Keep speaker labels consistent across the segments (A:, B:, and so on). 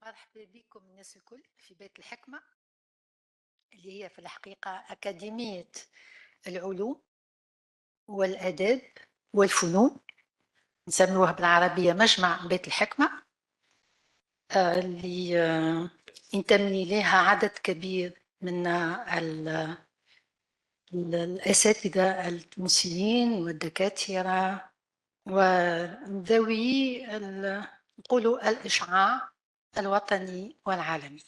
A: مرحبا بكم الناس الكل في بيت الحكمة اللي هي في الحقيقة أكاديمية العلوم والآداب والفنون، نسموها بالعربية مجمع بيت الحكمة، اللي ينتمي لها عدد كبير من الأساتذة التونسيين والدكاترة وذوي نقولوا الإشعاع الوطني والعالمي.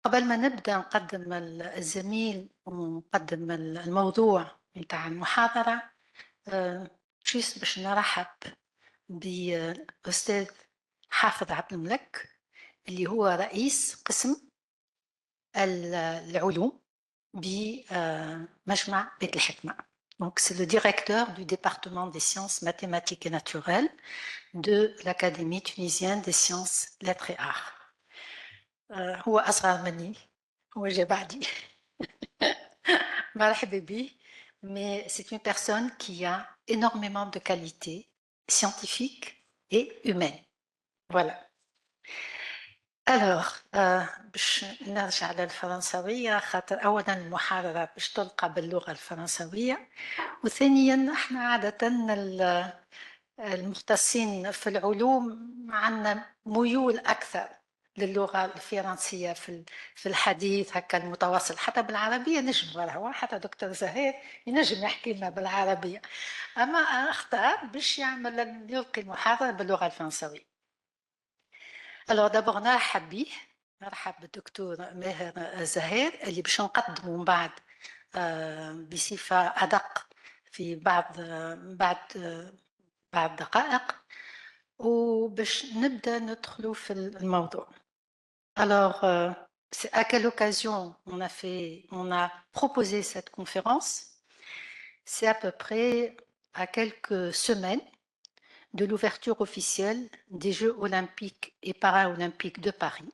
A: قبل ما نبدأ نقدم الزميل ونقدم الموضوع متاع المحاضرة، جيست باش نرحب بأستاذ حافظ عبد الملك اللي هو رئيس قسم العلوم بمجمع بيت الحكمة. Donc, c'est le directeur du département des sciences mathématiques et naturelles de l'Académie tunisienne des sciences, lettres et arts. هو أصغر مني، هو جا بعدي. مرحبا بيه, mais c'est une personne qui a énormément de qualités scientifiques et humaines. Voilà. Alors, باش نرجع للفرنسوية خاطر أولا المحاضرة باش تلقى باللغة الفرنسوية، وثانيا احنا عادة المختصين في العلوم عندنا ميول أكثر للغة الفرنسية في الحديث هكا المتواصل، حتى بالعربية نجم، هو حتى دكتور زهير ينجم يحكي لنا بالعربية، أما اختار باش يلقي المحاضرة باللغة الفرنسوية. Alors d'abord نرحب بيه، نرحب بالدكتور ماهر زهير اللي باش نقدمه من بعد بصفة أدق في بعد دقائق، وباش نبدأ ندخلوا في الموضوع. Alors, à quelle occasion on a proposé cette conférence? C'est à peu près à quelques semaines de l'ouverture officielle des Jeux olympiques et paralympiques de Paris.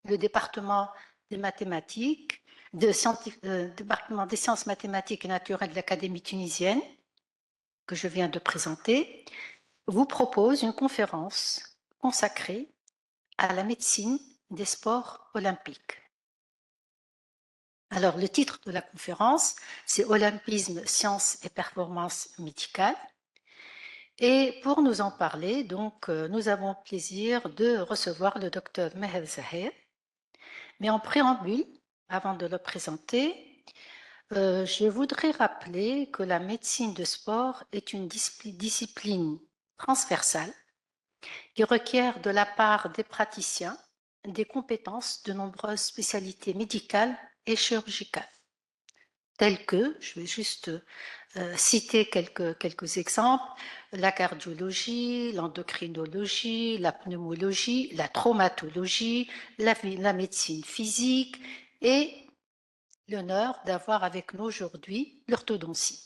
A: Le département des mathématiques, département des sciences mathématiques et naturelles de l'Académie tunisienne, que je viens de présenter, vous propose une conférence consacrée à la médecine des sports olympiques. Alors, le titre de la conférence, c'est Olympisme, sciences et performances médicales. Et pour nous en parler, donc, nous avons le plaisir de recevoir le docteur Meher Zahir. Mais en préambule, avant de le présenter, je voudrais rappeler que la médecine de sport est une discipline transversale qui requiert de la part des praticiens des compétences de nombreuses spécialités médicales et chirurgicales, telles que, je vais juste citer quelques exemples, la cardiologie, l'endocrinologie, la pneumologie, la traumatologie, la médecine physique et l'honneur d'avoir avec nous aujourd'hui l'orthodontie.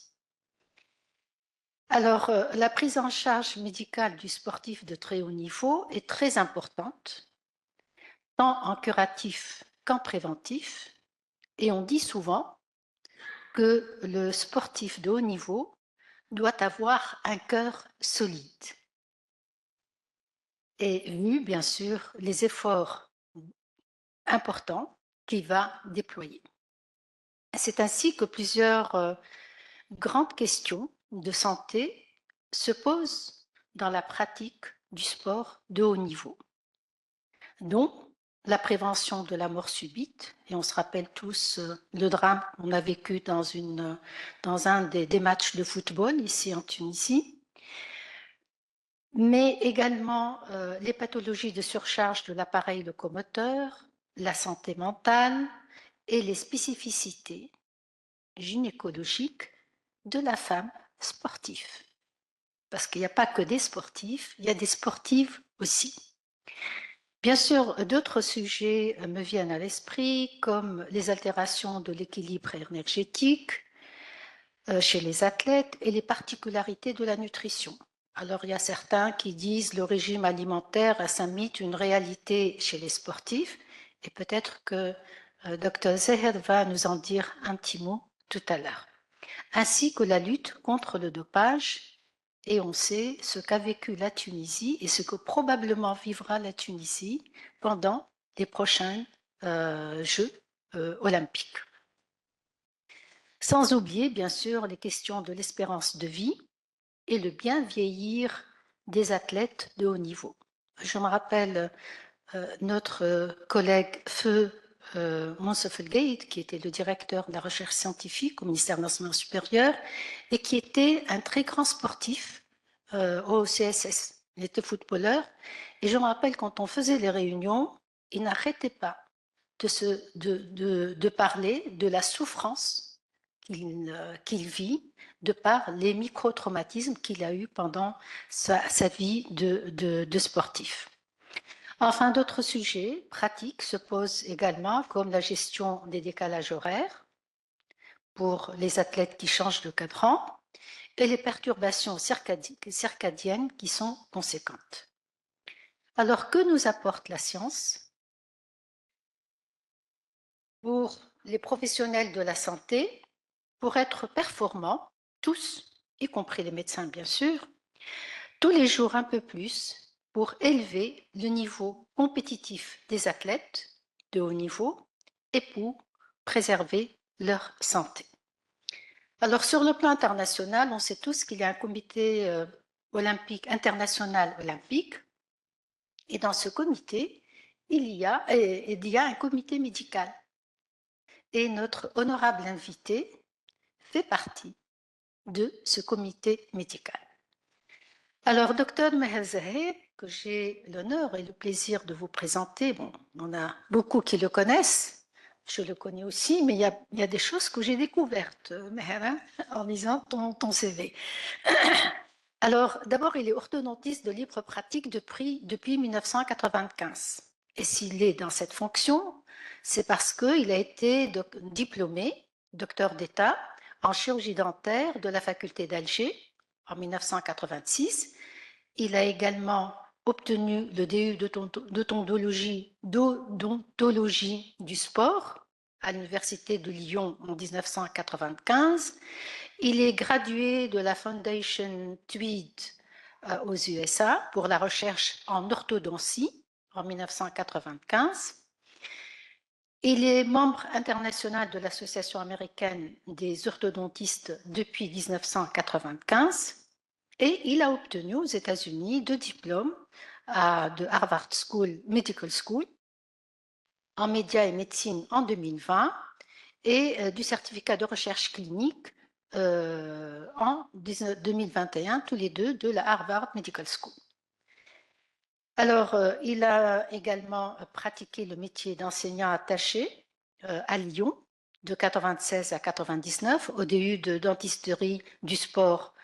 A: Alors, la prise en charge médicale du sportif de très haut niveau est très importante, tant en curatif qu'en préventif, et on dit souvent que le sportif de haut niveau doit avoir un cœur solide. Et vu, bien sûr, les efforts importants qu'il va déployer. C'est ainsi que plusieurs grandes questions de santé se posent dans la pratique du sport de haut niveau, dont la prévention de la mort subite, et on se rappelle tous le drame qu'on a vécu dans un des matchs de football ici en Tunisie, mais également les pathologies de surcharge de l'appareil locomoteur, la santé mentale et les spécificités gynécologiques de la femme sportive. Parce qu'il n'y a pas que des sportifs, il y a des sportives aussi. Bien sûr, d'autres sujets me viennent à l'esprit, comme les altérations de l'équilibre énergétique chez les athlètes et les particularités de la nutrition. Alors, il y a certains qui disent le régime alimentaire est un mythe, une réalité chez les sportifs, et peut-être que Dr Zeher va nous en dire un petit mot tout à l'heure, ainsi que la lutte contre le dopage et on sait ce qu'a vécu la Tunisie et ce que probablement vivra la Tunisie pendant les prochains Jeux olympiques. Sans oublier, bien sûr, les questions de l'espérance de vie et le bien vieillir des athlètes de haut niveau. Je me rappelle notre collègue Feu Monsef El Gaïd, qui était le directeur de la recherche scientifique au ministère de l'Enseignement supérieur et qui était un très grand sportif au CSS. Il était footballeur et je me rappelle quand on faisait les réunions, il n'arrêtait pas de parler de la souffrance qu'il vit de par les micro-traumatismes qu'il a eus pendant sa vie de sportif. Enfin, d'autres sujets pratiques se posent également, comme la gestion des décalages horaires pour les athlètes qui changent de cadran et les perturbations circadiennes qui sont conséquentes. Alors, que nous apporte la science pour les professionnels de la santé pour être performants, tous, y compris les médecins bien sûr, tous les jours un peu plus pour élever le niveau compétitif des athlètes de haut niveau et pour préserver leur santé. Alors sur le plan international, on sait tous qu'il y a un comité olympique international olympique et dans ce comité, il y a un comité médical. Et notre honorable invité fait partie de ce comité médical. Alors, docteur Meher Zahir, que j'ai l'honneur et le plaisir de vous présenter, bon, on a beaucoup qui le connaissent, je le connais aussi, mais il y a des choses que j'ai découvertes, Meher, hein, en lisant ton CV. Alors, d'abord, il est orthodontiste de libre pratique depuis 1995. Et s'il est dans cette fonction, c'est parce qu'il a été diplômé, docteur d'État, en chirurgie dentaire de la faculté d'Alger en 1986. Il a également obtenu le DU d'odontologie du sport à l'université de Lyon en 1995. Il est gradué de la Foundation Tweed aux USA pour la recherche en orthodontie en 1995. Il est membre international de l'Association américaine des orthodontistes depuis 1995 et il a obtenu aux États-Unis 2 diplômes de Harvard Medical School en médias et médecine en 2020 et du certificat de recherche clinique en 2021, tous les deux de la Harvard Medical School. Alors, il a également pratiqué le métier d'enseignant attaché à Lyon de 96 à 99 au DU de dentisterie du sport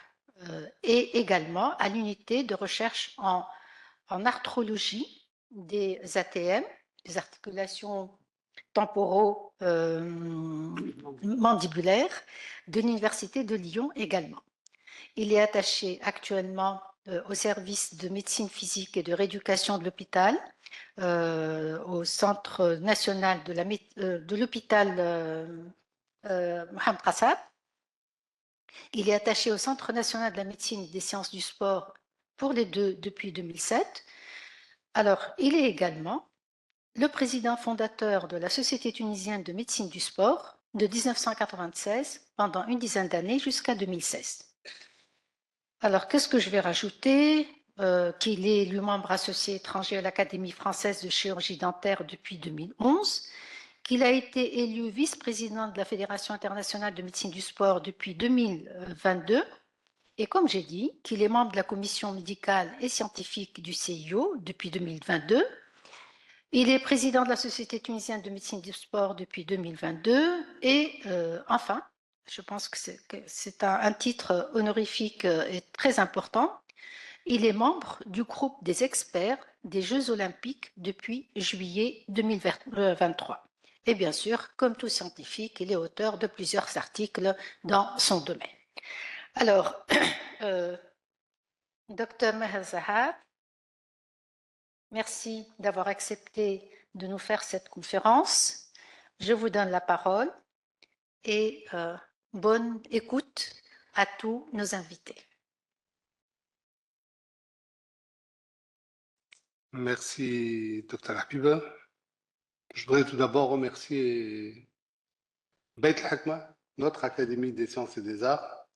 A: et également à l'unité de recherche en arthrologie des ATM, des articulations temporaux-mandibulaires de l'Université de Lyon également. Il est attaché actuellement au service de médecine physique et de rééducation de l'hôpital, au Centre national de l'hôpital Mohamed Qassab. Il est attaché au Centre national de la médecine et des sciences du sport pour les deux depuis 2007. Alors, il est également le président fondateur de la Société tunisienne de médecine du sport de 1996 pendant une dizaine d'années jusqu'à 2016. Alors, qu'est-ce que je vais rajouter qu'il est le membre associé étranger à l'Académie française de chirurgie dentaire depuis 2011, qu'il a été élu vice-président de la Fédération internationale de médecine du sport depuis 2022, et comme j'ai dit, qu'il est membre de la commission médicale et scientifique du CIO depuis 2022. Il est président de la Société tunisienne de médecine du sport depuis 2022, et enfin, je pense que c'est un titre honorifique et très important. Il est membre du groupe des experts des Jeux olympiques depuis juillet 2023. Et bien sûr, comme tout scientifique, il est auteur de plusieurs articles dans son domaine. Alors, Dr Meher Zahar, merci d'avoir accepté de nous faire cette conférence. Je vous donne la parole et bonne écoute à tous nos invités.
B: Merci, Dr Habiba. Je voudrais tout d'abord remercier Beit Hakma, notre Académie des sciences et des arts,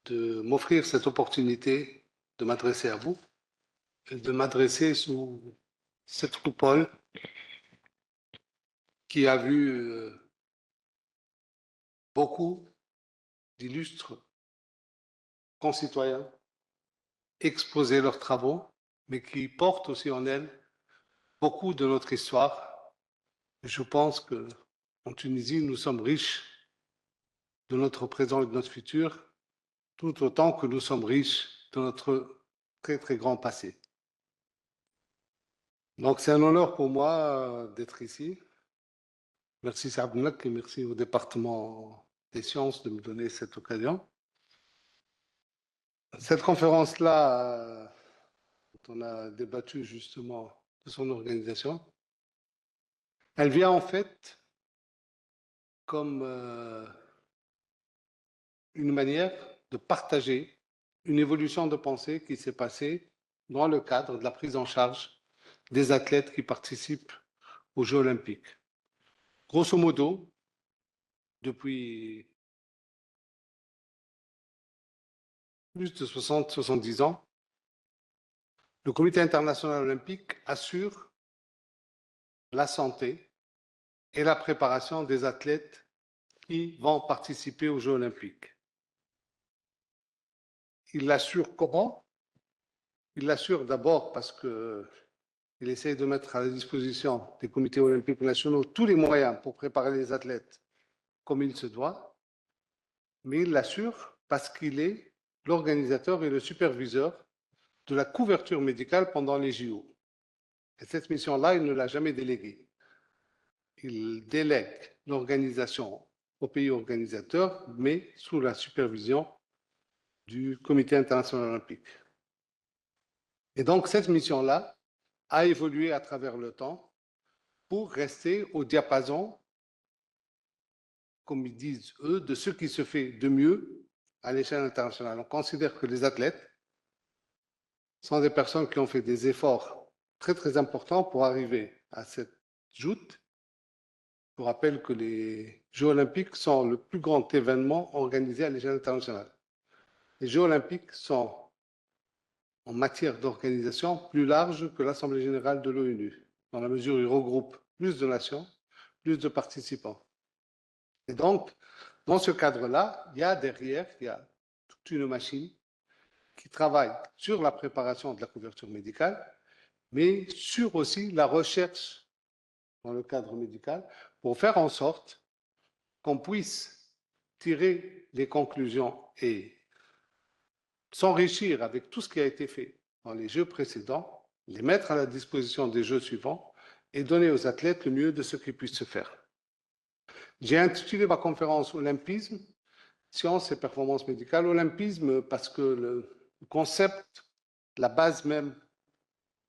B: de m'offrir cette opportunité de m'adresser à vous et de m'adresser sous cette coupole qui a vu beaucoup d'illustres concitoyens exposer leurs travaux, mais qui porte aussi en elle beaucoup de notre histoire. Je pense que en Tunisie, nous sommes riches de notre présent et de notre futur, tout autant que nous sommes riches de notre très très grand passé. Donc c'est un honneur pour moi d'être ici. Merci Saabnak et merci au département des sciences de me donner cette occasion. Cette conférence-là, on a débattu justement de son organisation. Elle vient en fait comme une manière de partager une évolution de pensée qui s'est passée dans le cadre de la prise en charge des athlètes qui participent aux Jeux olympiques. Grosso modo, depuis plus de 60-70 ans, le Comité international olympique assure la santé et la préparation des athlètes qui vont participer aux Jeux olympiques. Il l'assure comment? Il l'assure d'abord parce qu'il essaye de mettre à la disposition des comités olympiques nationaux tous les moyens pour préparer les athlètes comme il se doit, mais il l'assure parce qu'il est l'organisateur et le superviseur de la couverture médicale pendant les JO. Et cette mission-là, il ne l'a jamais déléguée. Il délègue l'organisation au pays organisateur, mais sous la supervision du Comité international olympique. Et donc, cette mission-là a évolué à travers le temps pour rester au diapason, comme ils disent eux, de ce qui se fait de mieux à l'échelle internationale. On considère que les athlètes sont des personnes qui ont fait des efforts très très importants pour arriver à cette joute. Je vous rappelle que les Jeux olympiques sont le plus grand événement organisé à l'échelle internationale. Les Jeux olympiques sont, en matière d'organisation, plus larges que l'Assemblée générale de l'ONU, dans la mesure où ils regroupent plus de nations, plus de participants. Et donc, dans ce cadre-là, il y a derrière, il y a toute une machine qui travaille sur la préparation de la couverture médicale, mais sur aussi la recherche dans le cadre médical pour faire en sorte qu'on puisse tirer les conclusions et s'enrichir avec tout ce qui a été fait dans les Jeux précédents, les mettre à la disposition des Jeux suivants et donner aux athlètes le mieux de ce qu'ils puissent se faire. J'ai intitulé ma conférence Olympisme, sciences et performances médicales. Olympisme parce que le concept, la base même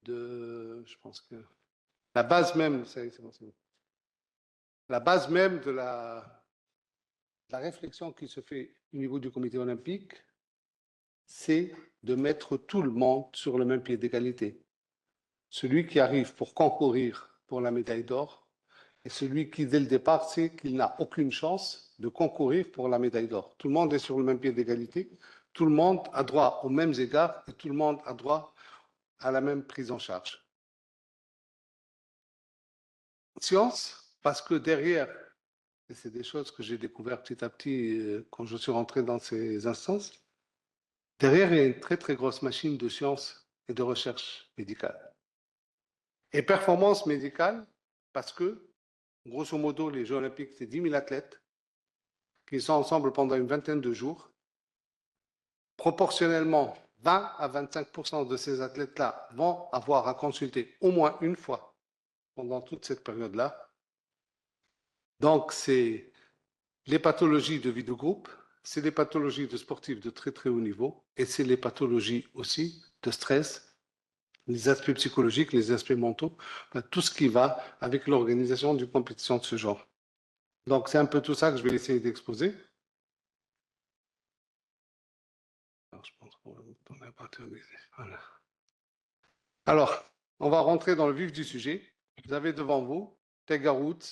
B: de, je pense que la base même, la base même de la réflexion qui se fait au niveau du comité olympique, c'est de mettre tout le monde sur le même pied d'égalité. Celui qui arrive pour concourir pour la médaille d'or et celui qui, dès le départ, sait qu'il n'a aucune chance de concourir pour la médaille d'or. Tout le monde est sur le même pied d'égalité, tout le monde a droit aux mêmes égards et tout le monde a droit à la même prise en charge. Science, parce que derrière, et c'est des choses que j'ai découvertes petit à petit quand je suis rentré dans ces instances, derrière, il y a une très très grosse machine de science et de recherche médicale. Et performance médicale, parce que, grosso modo, les Jeux olympiques, c'est 10 000 athlètes qui sont ensemble pendant une vingtaine de jours. Proportionnellement, 20 à 25% de ces athlètes-là vont avoir à consulter au moins une fois pendant toute cette période-là. Donc, c'est les pathologies de vie de groupe, c'est les pathologies de sportifs de très très haut niveau et c'est les pathologies aussi de stress, les aspects psychologiques, les aspects mentaux, tout ce qui va avec l'organisation d'une compétition de ce genre. Donc, c'est un peu tout ça que je vais essayer d'exposer. Alors, je pense qu'on va tourner à partir de... Voilà. Alors, On va rentrer dans le vif du sujet. Vous avez devant vous Tiger Woods,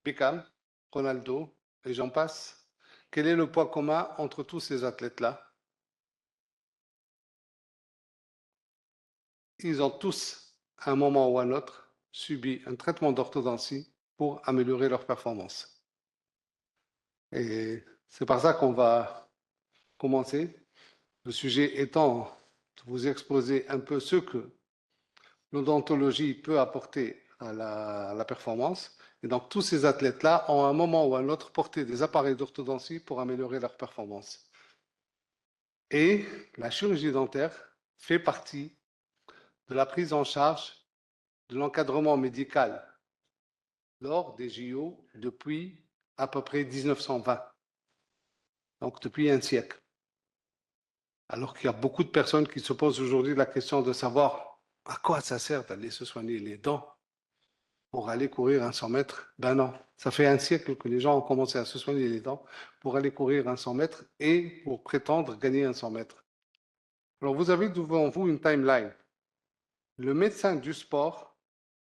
B: Beckham, Ronaldo, et j'en passe. Quel est le point commun entre tous ces athlètes-là? Ils ont tous, à un moment ou à un autre, subi un traitement d'orthodontie pour améliorer leur performance. Et c'est par ça qu'on va commencer. Le sujet étant de vous exposer un peu ce que l'odontologie peut apporter à la performance. Et donc, tous ces athlètes-là ont à un moment ou à un autre porté des appareils d'orthodontie pour améliorer leur performance. Et la chirurgie dentaire fait partie de la prise en charge de l'encadrement médical lors des JO depuis à peu près 1920, donc depuis un siècle. Alors qu'il y a beaucoup de personnes qui se posent aujourd'hui la question de savoir à quoi ça sert d'aller se soigner les dents pour aller courir un 100 mètres. Ben non, ça fait un siècle que les gens ont commencé à se soigner les dents pour aller courir un 100 mètres et pour prétendre gagner un 100 mètres. Alors vous avez devant vous une timeline. Le médecin du sport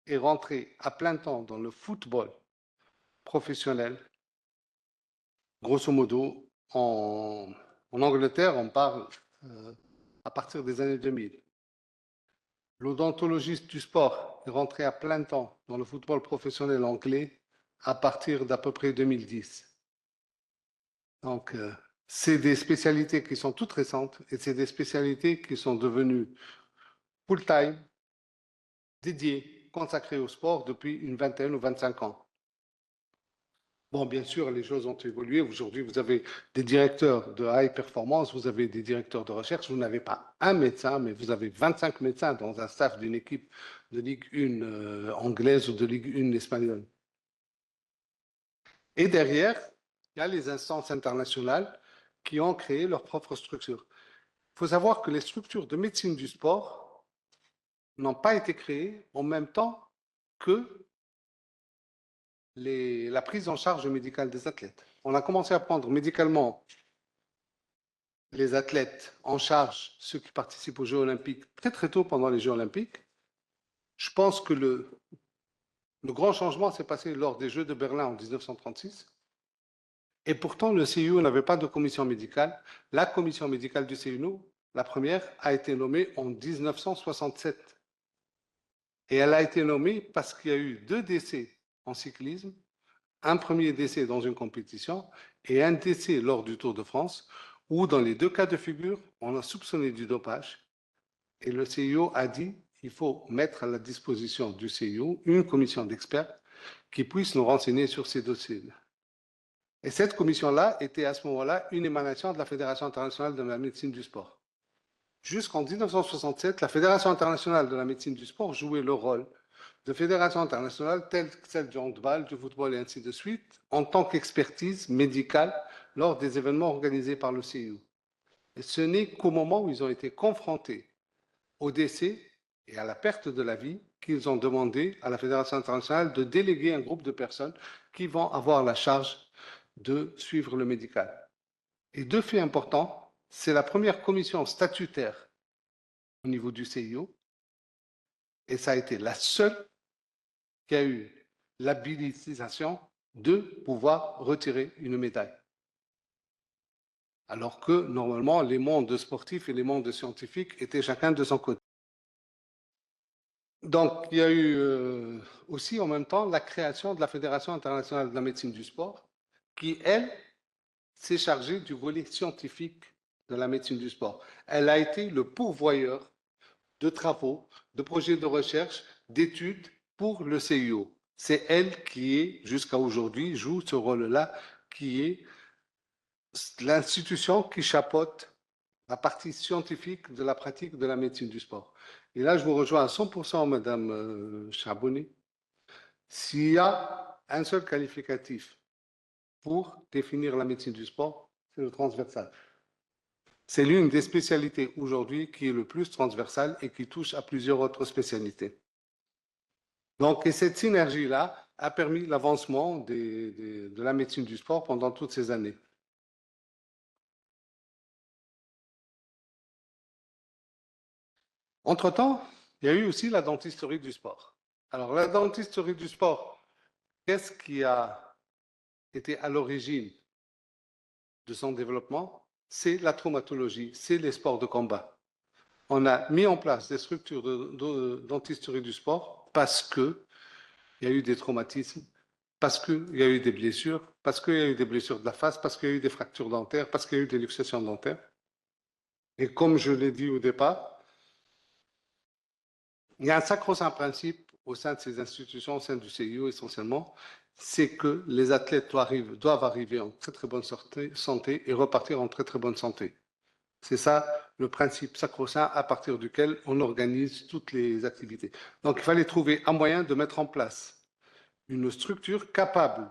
B: est rentré à plein temps dans le football professionnel. Grosso modo, en Angleterre, on parle à partir des années 2000. L'odontologiste du sport est rentré à plein temps dans le football professionnel anglais à partir d'à peu près 2010. Donc, c'est des spécialités qui sont toutes récentes et c'est des spécialités qui sont devenues full-time, dédiées, consacrées au sport depuis une vingtaine ou 25 ans. Bon, bien sûr, les choses ont évolué. Aujourd'hui, vous avez des directeurs de high performance, vous avez des directeurs de recherche. Vous n'avez pas un médecin, mais vous avez 25 médecins dans un staff d'une équipe de Ligue 1 anglaise ou de Ligue 1 espagnole. Et derrière, il y a les instances internationales qui ont créé leur propre structure. Il faut savoir que les structures de médecine du sport n'ont pas été créées en même temps que la prise en charge médicale des athlètes. On a commencé à prendre médicalement les athlètes en charge, ceux qui participent aux Jeux olympiques, très très tôt pendant les Jeux olympiques. Je pense que le grand changement s'est passé lors des Jeux de Berlin en 1936. Et pourtant, le CIO n'avait pas de commission médicale. La commission médicale du CIO, la première, a été nommée en 1967. Et elle a été nommée parce qu'il y a eu 2 décès en cyclisme, un premier décès dans une compétition et un décès lors du Tour de France, où dans les 2 cas de figure, on a soupçonné du dopage. Et le CIO a dit qu'il faut mettre à la disposition du CIO une commission d'experts qui puisse nous renseigner sur ces dossiers. Et cette commission-là était à ce moment-là une émanation de la Fédération internationale de la médecine du sport. Jusqu'en 1967, la Fédération internationale de la médecine du sport jouait le rôle de fédération internationale telle que celle du handball, du football et ainsi de suite, en tant qu'expertise médicale lors des événements organisés par le CIO. Et ce n'est qu'au moment où ils ont été confrontés au décès et à la perte de la vie qu'ils ont demandé à la Fédération internationale de déléguer un groupe de personnes qui vont avoir la charge de suivre le médical. Et 2 faits importants, c'est la première commission statutaire au niveau du CIO, et ça a été la seule qui a eu l'habilitation de pouvoir retirer une médaille. Alors que normalement, les mondes sportifs et les mondes scientifiques étaient chacun de son côté. Donc, il y a eu aussi en même temps la création de la Fédération internationale de la médecine du sport, qui, elle, s'est chargée du volet scientifique de la médecine du sport. Elle a été le pourvoyeur de travaux, de projets de recherche, d'études pour le CIO. C'est elle qui est, jusqu'à aujourd'hui, joue ce rôle-là, qui est l'institution qui chapeaute la partie scientifique de la pratique de la médecine du sport. Et là, je vous rejoins à 100%, Madame Charbonnet. S'il y a un seul qualificatif pour définir la médecine du sport, c'est le transversal. C'est l'une des spécialités aujourd'hui qui est le plus transversale et qui touche à plusieurs autres spécialités. Donc, et cette synergie-là a permis l'avancement de la médecine du sport pendant toutes ces années. Entre-temps, il y a eu aussi la dentisterie du sport. Alors, la dentisterie du sport, qu'est-ce qui a été à l'origine de son développement? C'est la traumatologie, c'est les sports de combat. On a mis en place des structures de dentisterie du sport parce qu'il y a eu des traumatismes, parce qu'il y a eu des blessures, parce qu'il y a eu des blessures de la face, parce qu'il y a eu des fractures dentaires, parce qu'il y a eu des luxations dentaires. Et comme je l'ai dit au départ, il y a un sacro-saint principe au sein de ces institutions, au sein du CIO essentiellement, c'est que les athlètes doivent arriver en très très bonne santé et repartir en très très bonne santé. C'est ça le principe sacro-saint à partir duquel on organise toutes les activités. Donc il fallait trouver un moyen de mettre en place une structure capable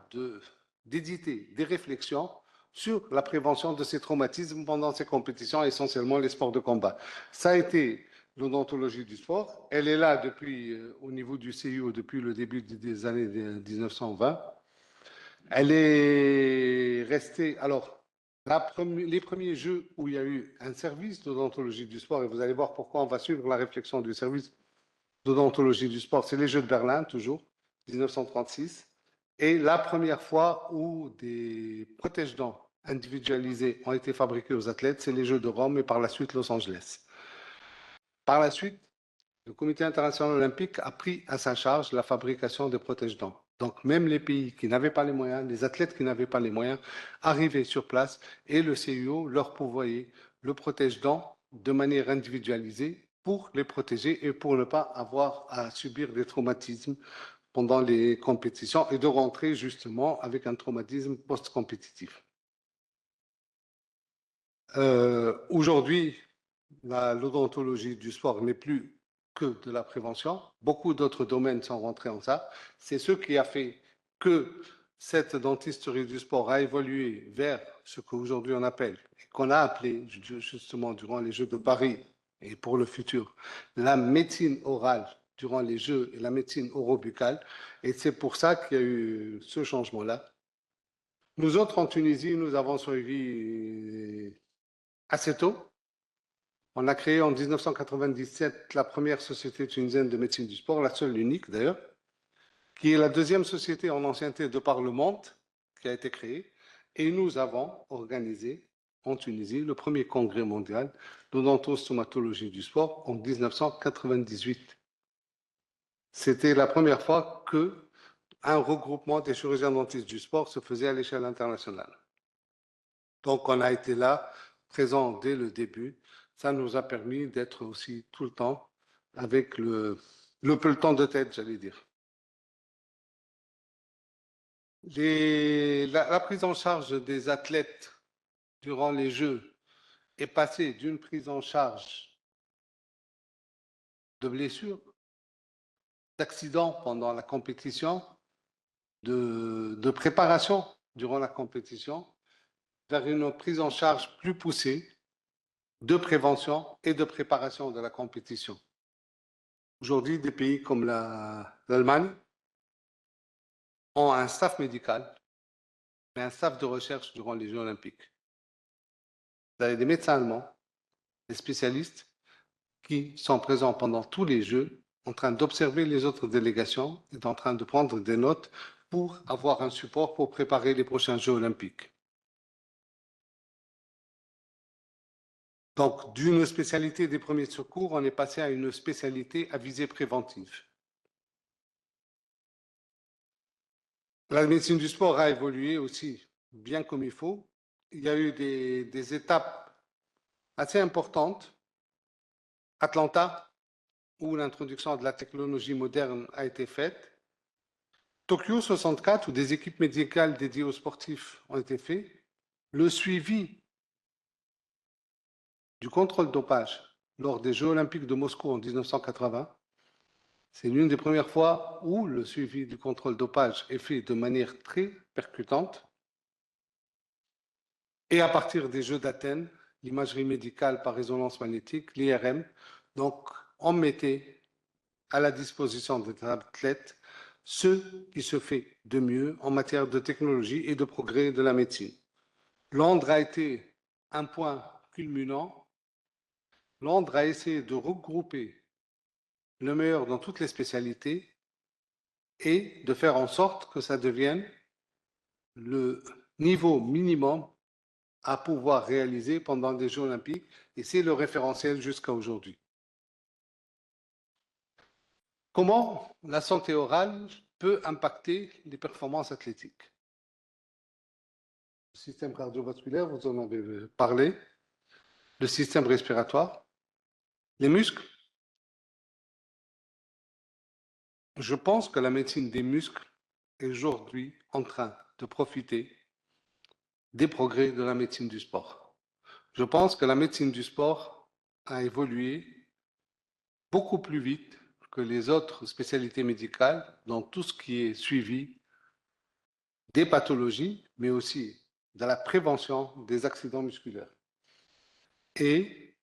B: d'éditer des réflexions sur la prévention de ces traumatismes pendant ces compétitions, essentiellement les sports de combat. Ça a été l'odontologie du sport. Elle est là depuis, au niveau du CIO depuis le début des années 1920. Elle est restée. Alors, les premiers jeux où il y a eu un service d'odontologie du sport, et vous allez voir pourquoi on va suivre la réflexion du service d'odontologie du sport, c'est les Jeux de Berlin, toujours, 1936. Et la première fois où des protège-dents individualisés ont été fabriqués aux athlètes, c'est les Jeux de Rome et par la suite Los Angeles. Par la suite, le Comité international olympique a pris à sa charge la fabrication des protège-dents. Donc même les pays qui n'avaient pas les moyens, les athlètes qui n'avaient pas les moyens, arrivaient sur place et le CIO leur pourvoyait le protège-dents de manière individualisée pour les protéger et pour ne pas avoir à subir des traumatismes pendant les compétitions et de rentrer justement avec un traumatisme post-compétitif. Aujourd'hui, l'odontologie du sport n'est plus que de la prévention. Beaucoup d'autres domaines sont rentrés en ça. C'est ce qui a fait que cette dentisterie du sport a évolué vers ce qu'aujourd'hui on appelle, qu'on a appelé justement durant les Jeux de Paris et pour le futur, la médecine orale durant les Jeux et la médecine orobuccale. Et c'est pour ça qu'il y a eu ce changement-là. Nous autres, en Tunisie, nous avons suivi assez tôt. On a créé en 1997 la première société tunisienne de médecine du sport, la seule, l'unique d'ailleurs, qui est la deuxième société en ancienneté de par le monde qui a été créée. Et nous avons organisé en Tunisie le premier congrès mondial d'odontostomatologie du sport en 1998. C'était la première fois qu'un regroupement des chirurgiens dentistes du sport se faisait à l'échelle internationale. Donc on a été là, présent dès le début. Ça nous a permis d'être aussi tout le temps avec le peloton de tête, j'allais dire. La prise en charge des athlètes durant les Jeux est passée d'une prise en charge de blessures, d'accidents pendant la compétition, de préparation durant la compétition, vers une prise en charge plus poussée de prévention et de préparation de la compétition. Aujourd'hui, des pays comme l'Allemagne ont un staff médical, mais un staff de recherche durant les Jeux olympiques. Vous avez des médecins allemands, des spécialistes qui sont présents pendant tous les Jeux, en train d'observer les autres délégations et en train de prendre des notes pour avoir un support pour préparer les prochains Jeux olympiques. Donc, d'une spécialité des premiers secours, on est passé à une spécialité à visée préventive. La médecine du sport a évolué aussi bien comme il faut. Il y a eu des étapes assez importantes. Atlanta, où l'introduction de la technologie moderne a été faite. Tokyo 64, où des équipes médicales dédiées aux sportifs ont été faites. Le suivi du contrôle dopage lors des Jeux olympiques de Moscou en 1980. C'est l'une des premières fois où le suivi du contrôle dopage est fait de manière très percutante. Et à partir des Jeux d'Athènes, l'imagerie médicale par résonance magnétique, l'IRM, donc on mettait à la disposition des athlètes ce qui se fait de mieux en matière de technologie et de progrès de la médecine. Londres a été un point culminant. Londres a essayé de regrouper le meilleur dans toutes les spécialités et de faire en sorte que ça devienne le niveau minimum à pouvoir réaliser pendant des Jeux olympiques, et c'est le référentiel jusqu'à aujourd'hui. Comment la santé orale peut impacter les performances athlétiques? Le système cardiovasculaire, vous en avez parlé, le système respiratoire, les muscles. Je pense que la médecine des muscles est aujourd'hui en train de profiter des progrès de la médecine du sport. Je pense que la médecine du sport a évolué beaucoup plus vite que les autres spécialités médicales dans tout ce qui est suivi des pathologies, mais aussi de la prévention des accidents musculaires. Et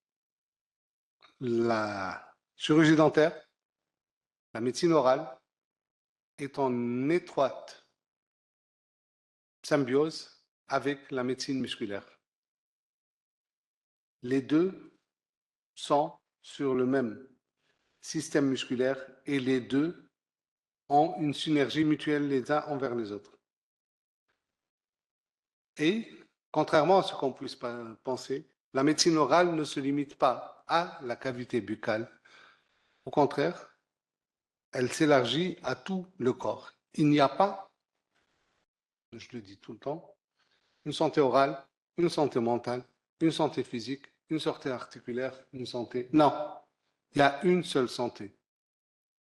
B: la chirurgie dentaire, la médecine orale, est en étroite symbiose avec la médecine musculaire. Les deux sont sur le même système musculaire et les deux ont une synergie mutuelle les uns envers les autres. Et contrairement à ce qu'on puisse penser, la médecine orale ne se limite pas à la cavité buccale. Au contraire, elle s'élargit à tout le corps. Il n'y a pas, je le dis tout le temps, une santé orale, une santé mentale, une santé physique, une santé articulaire, une santé... Non, il y a une seule santé.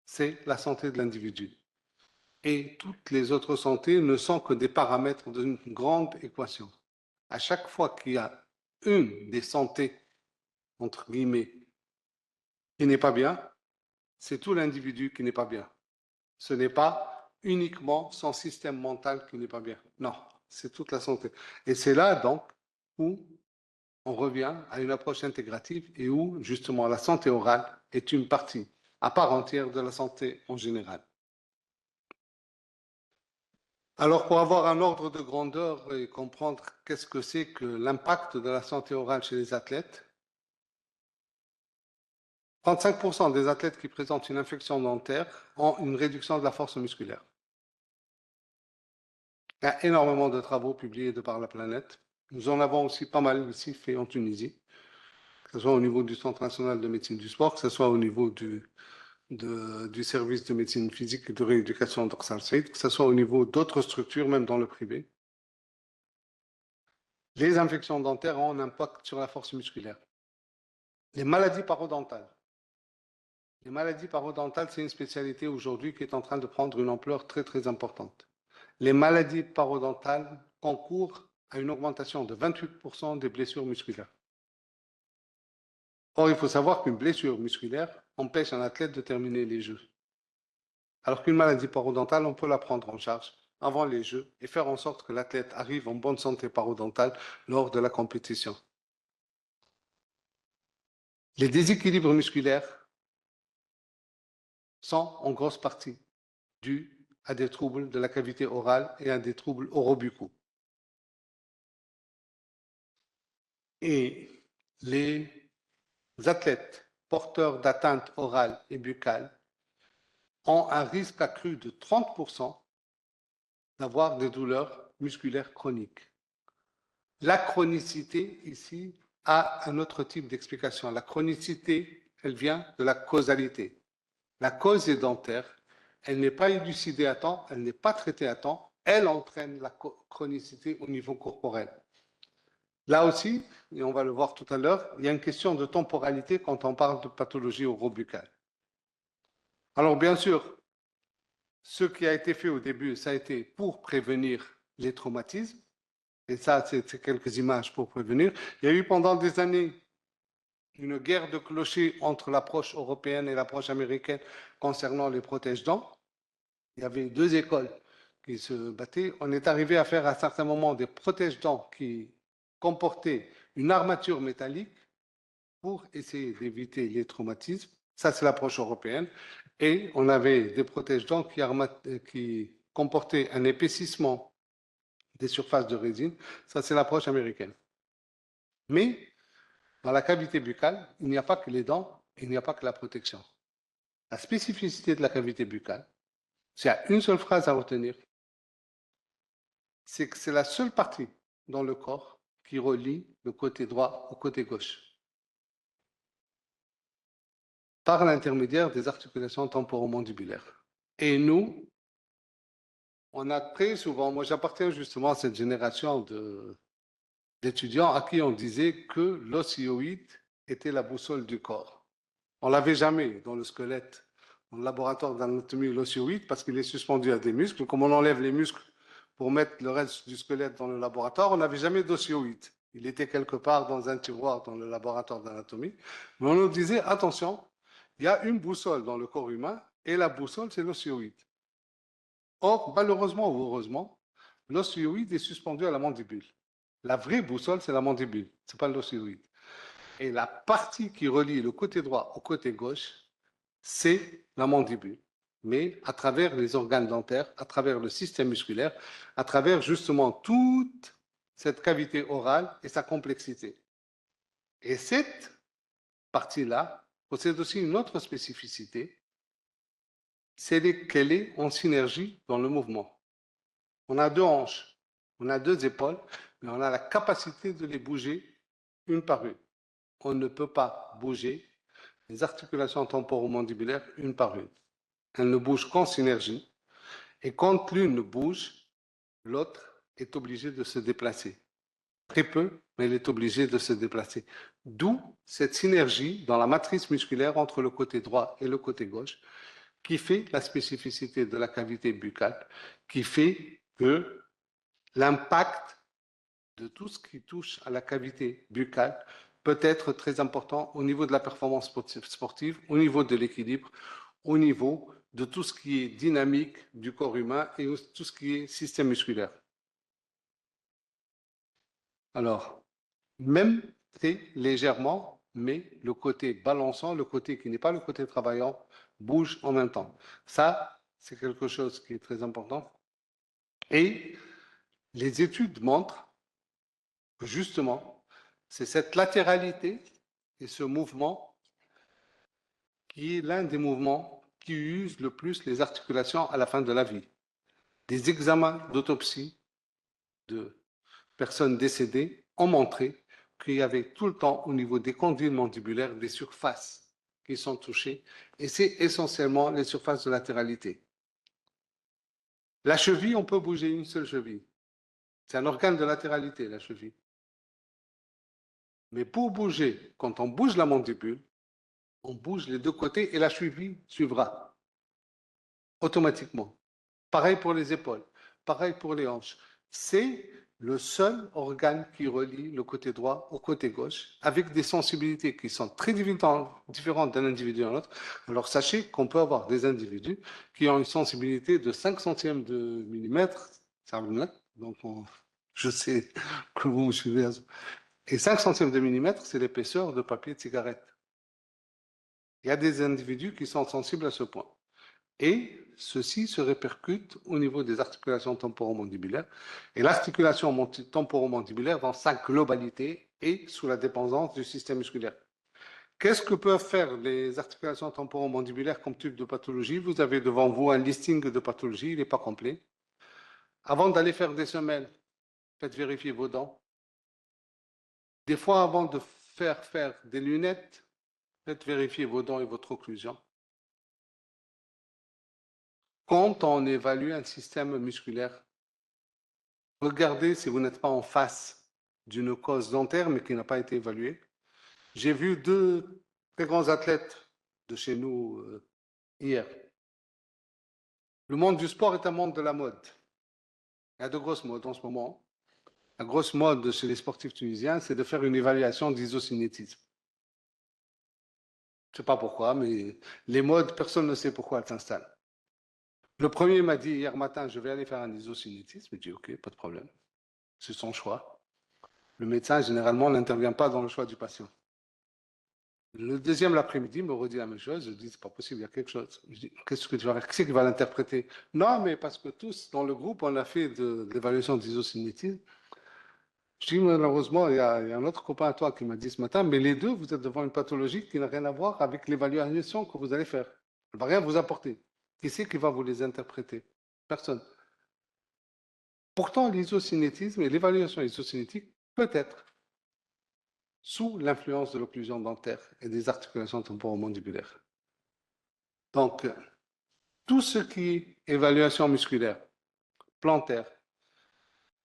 B: C'est la santé de l'individu. Et toutes les autres santé ne sont que des paramètres d'une grande équation. À chaque fois qu'il y a une des santé, entre guillemets, qui n'est pas bien, c'est tout l'individu qui n'est pas bien. Ce n'est pas uniquement son système mental qui n'est pas bien. Non, c'est toute la santé. Et c'est là, donc, où on revient à une approche intégrative et où, justement, la santé orale est une partie à part entière de la santé en général. Alors, pour avoir un ordre de grandeur et comprendre qu'est-ce que c'est que l'impact de la santé orale chez les athlètes, 35% des athlètes qui présentent une infection dentaire ont une réduction de la force musculaire. Il y a énormément de travaux publiés de par la planète. Nous en avons aussi pas mal ici fait en Tunisie, que ce soit au niveau du Centre national de médecine du sport, que ce soit au niveau du service de médecine physique et de rééducation dorsale Saïd, que ce soit au niveau d'autres structures, même dans le privé. Les infections dentaires ont un impact sur la force musculaire. Les maladies parodontales. Les maladies parodontales, c'est une spécialité aujourd'hui qui est en train de prendre une ampleur très, très importante. Les maladies parodontales concourent à une augmentation de 28% des blessures musculaires. Or, il faut savoir qu'une blessure musculaire empêche un athlète de terminer les Jeux. Alors qu'une maladie parodontale, on peut la prendre en charge avant les Jeux et faire en sorte que l'athlète arrive en bonne santé parodontale lors de la compétition. Les déséquilibres musculaires sont en grosse partie dus à des troubles de la cavité orale et à des troubles orobuccaux. Et les athlètes porteurs d'atteintes orales et buccales ont un risque accru de 30% d'avoir des douleurs musculaires chroniques. La chronicité, ici, a un autre type d'explication. La chronicité, elle vient de la causalité. La cause est dentaire, elle n'est pas élucidée à temps, elle n'est pas traitée à temps, elle entraîne la chronicité au niveau corporel. Là aussi, et on va le voir tout à l'heure, il y a une question de temporalité quand on parle de pathologie orobuccale. Alors bien sûr, ce qui a été fait au début, ça a été pour prévenir les traumatismes, et ça, c'est quelques images pour prévenir. Il y a eu pendant des années une guerre de clochers entre l'approche européenne et l'approche américaine concernant les protège-dents. Il y avait deux écoles qui se battaient. On est arrivé à faire à certains moments des protège-dents qui comportaient une armature métallique pour essayer d'éviter les traumatismes. Ça, c'est l'approche européenne. Et on avait des protège-dents qui comportaient un épaississement des surfaces de résine. Ça, c'est l'approche américaine. Mais dans la cavité buccale, il n'y a pas que les dents, il n'y a pas que la protection. la spécificité de la cavité buccale, s'il y a une seule phrase à retenir, c'est que c'est la seule partie dans le corps qui relie le côté droit au côté gauche, par l'intermédiaire des articulations temporomandibulaires. Et nous, on a très souvent, moi j'appartiens justement à cette génération d'étudiants à qui on disait que l'os-hyoïde était la boussole du corps. On ne l'avait jamais dans le squelette, dans le laboratoire d'anatomie, l'os-hyoïde, parce qu'il est suspendu à des muscles. Comme on enlève les muscles pour mettre le reste du squelette dans le laboratoire, on n'avait jamais d'os-hyoïde. Il était quelque part dans un tiroir dans le laboratoire d'anatomie. Mais on nous disait, attention, il y a une boussole dans le corps humain, et la boussole, c'est l'os-hyoïde. Or, malheureusement ou heureusement, l'os-hyoïde est suspendu à la mandibule. La vraie boussole, c'est la mandibule, ce n'est pas l'os-hyoïde. Et la partie qui relie le côté droit au côté gauche, c'est la mandibule. Mais à travers les organes dentaires, à travers le système musculaire, à travers justement toute cette cavité orale et sa complexité. Et cette partie-là possède aussi une autre spécificité, c'est qu'elle est en synergie dans le mouvement. On a deux hanches, on a deux épaules, mais on a la capacité de les bouger une par une. On ne peut pas bouger les articulations temporomandibulaires une par une. Elles ne bougent qu'en synergie. Et quand l'une bouge, l'autre est obligé de se déplacer. Très peu, mais elle est obligée de se déplacer. D'où cette synergie dans la matrice musculaire entre le côté droit et le côté gauche, qui fait la spécificité de la cavité buccale, qui fait que l'impact de tout ce qui touche à la cavité buccale peut être très important au niveau de la performance sportive, au niveau de l'équilibre, au niveau de tout ce qui est dynamique du corps humain et tout ce qui est système musculaire. Alors, même très légèrement, mais le côté balançant, le côté qui n'est pas le côté travaillant, bouge en même temps. Ça, c'est quelque chose qui est très important. Et les études montrent que justement, c'est cette latéralité et ce mouvement qui est l'un des mouvements qui use le plus les articulations à la fin de la vie. Des examens d'autopsie de personnes décédées ont montré qu'il y avait tout le temps au niveau des condyles mandibulaires des surfaces qui sont touchées et c'est essentiellement les surfaces de latéralité. La cheville, on peut bouger une seule cheville. C'est un organe de latéralité, la cheville. Mais pour bouger, quand on bouge la mandibule, on bouge les deux côtés et la cheville suivra automatiquement. Pareil pour les épaules, pareil pour les hanches. C'est le seul organe qui relie le côté droit au côté gauche, avec des sensibilités qui sont très différentes d'un individu à l'autre. Alors sachez qu'on peut avoir des individus qui ont une sensibilité de 5 centièmes de millimètre, donc je sais que vous me suivez. Et 5 centièmes de millimètre, c'est l'épaisseur de papier de cigarette. Il y a des individus qui sont sensibles à ce point. Et ceci se répercute au niveau des articulations temporomandibulaires. Et l'articulation temporomandibulaire, dans sa globalité, est sous la dépendance du système musculaire. Qu'est-ce que peuvent faire les articulations temporomandibulaires comme type de pathologie? Vous avez devant vous un listing de pathologies, il n'est pas complet. Avant d'aller faire des semelles, faites vérifier vos dents. Des fois, avant de faire des lunettes, faites vérifier vos dents et votre occlusion. Quand on évalue un système musculaire, regardez si vous n'êtes pas en face d'une cause dentaire, mais qui n'a pas été évaluée. J'ai vu deux très grands athlètes de chez nous hier. Le monde du sport est un monde de la mode. Il y a de grosses modes en ce moment. La grosse mode chez les sportifs tunisiens, c'est de faire une évaluation d'isocinétisme. Je ne sais pas pourquoi, mais les modes, personne ne sait pourquoi elles s'installent. Le premier m'a dit hier matin, je vais aller faire un isocinétisme. J'ai dit, OK, pas de problème. C'est son choix. Le médecin, généralement, n'intervient pas dans le choix du patient. Le deuxième, l'après-midi, me redit la même chose. Je dis, c'est pas possible, il y a quelque chose. Je dis, qu'est-ce que tu vas faire? Qui c'est qui va l'interpréter? Non, mais parce que tous, dans le groupe, on a fait de l'évaluation d'isocinétisme. Je dis, malheureusement, il y a un autre copain à toi qui m'a dit ce matin, mais les deux, vous êtes devant une pathologie qui n'a rien à voir avec l'évaluation que vous allez faire. Elle ne va rien vous apporter. Qui c'est qui va vous les interpréter? Personne. Pourtant, l'isocinétisme et l'évaluation isocinétique peut être sous l'influence de l'occlusion dentaire et des articulations temporomandibulaires. Donc, tout ce qui est évaluation musculaire, plantaire,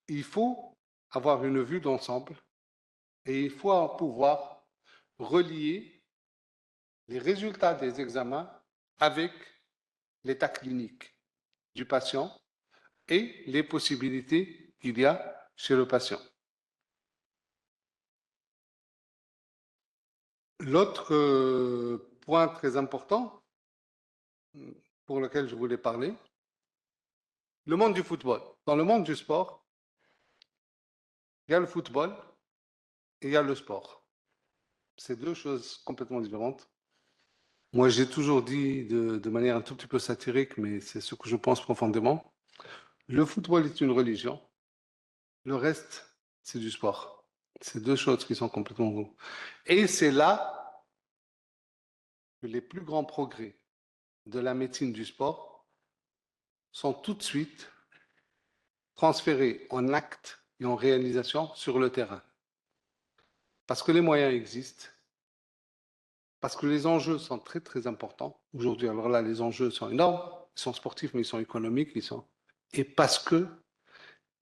B: il faut avoir une vue d'ensemble et il faut pouvoir relier les résultats des examens avec l'état clinique du patient et les possibilités qu'il y a chez le patient. L'autre point très important pour lequel je voulais parler, le monde du football. Dans le monde du sport, il y a le football et il y a le sport. C'est deux choses complètement différentes. Moi, j'ai toujours dit de manière un tout petit peu satirique, mais c'est ce que je pense profondément. Le football est une religion. Le reste, c'est du sport. C'est deux choses qui sont complètement... Et c'est là que les plus grands progrès de la médecine du sport sont tout de suite transférés en actes et en réalisation sur le terrain. Parce que les moyens existent, parce que les enjeux sont très très importants aujourd'hui. Alors là, les enjeux sont énormes, ils sont sportifs, mais ils sont économiques, et parce que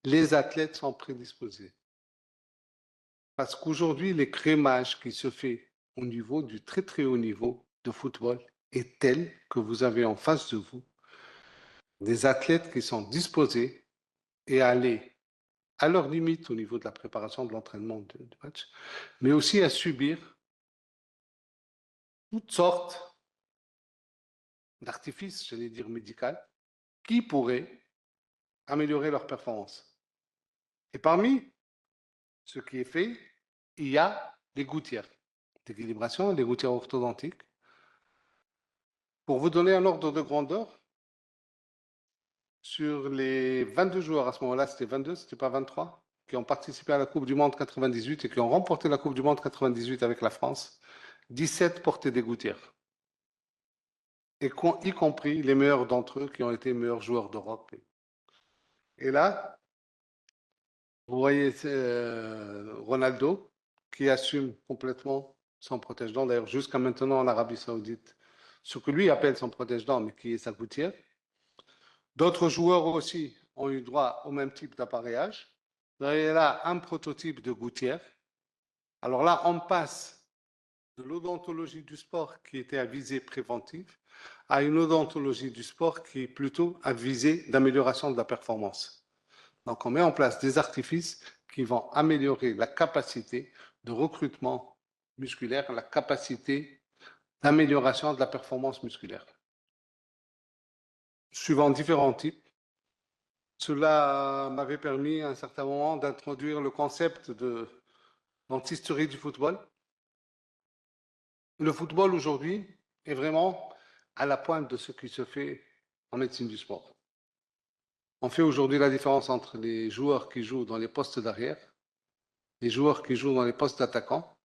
B: les athlètes sont prédisposés. Parce qu'aujourd'hui, l'écrémage qui se fait au niveau du très très haut niveau de football est tel que vous avez en face de vous des athlètes qui sont disposés et à aller à leur limite au niveau de la préparation de l'entraînement du match, mais aussi à subir toutes sortes d'artifices, j'allais dire médicales, qui pourraient améliorer leur performance. Et parmi ce qui est fait, il y a les gouttières d'équilibration, les gouttières orthodontiques. Pour vous donner un ordre de grandeur, sur les 22 joueurs à ce moment-là, c'était 22, c'était pas 23, qui ont participé à la Coupe du Monde 98 et qui ont remporté la Coupe du Monde 98 avec la France, 17 portaient des gouttières. Et y compris les meilleurs d'entre eux qui ont été meilleurs joueurs d'Europe. Et là, vous voyez Ronaldo qui assume complètement son protège-dents. D'ailleurs, jusqu'à maintenant en Arabie Saoudite, ce que lui appelle son protège-dents, mais qui est sa gouttière. D'autres joueurs aussi ont eu droit au même type d'appareillage. Vous avez là un prototype de gouttière. Alors là, on passe de l'odontologie du sport qui était à visée préventive à une odontologie du sport qui est plutôt à visée d'amélioration de la performance. Donc, on met en place des artifices qui vont améliorer la capacité de recrutement musculaire, la capacité d'amélioration de la performance musculaire. Suivant différents types, cela m'avait permis à un certain moment d'introduire le concept de dentisterie du football. Le football aujourd'hui est vraiment à la pointe de ce qui se fait en médecine du sport. On fait aujourd'hui la différence entre les joueurs qui jouent dans les postes d'arrière, les joueurs qui jouent dans les postes d'attaquants.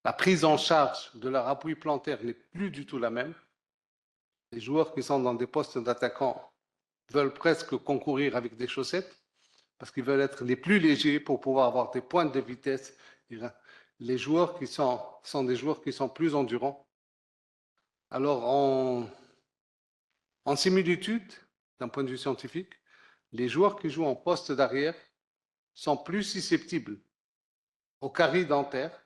B: La prise en charge de leur appui plantaire n'est plus du tout la même. Les joueurs qui sont dans des postes d'attaquants veulent presque concourir avec des chaussettes parce qu'ils veulent être les plus légers pour pouvoir avoir des pointes de vitesse. Les joueurs qui sont des joueurs qui sont plus endurants. Alors, en similitude, d'un point de vue scientifique, les joueurs qui jouent en poste d'arrière sont plus susceptibles aux caries dentaires,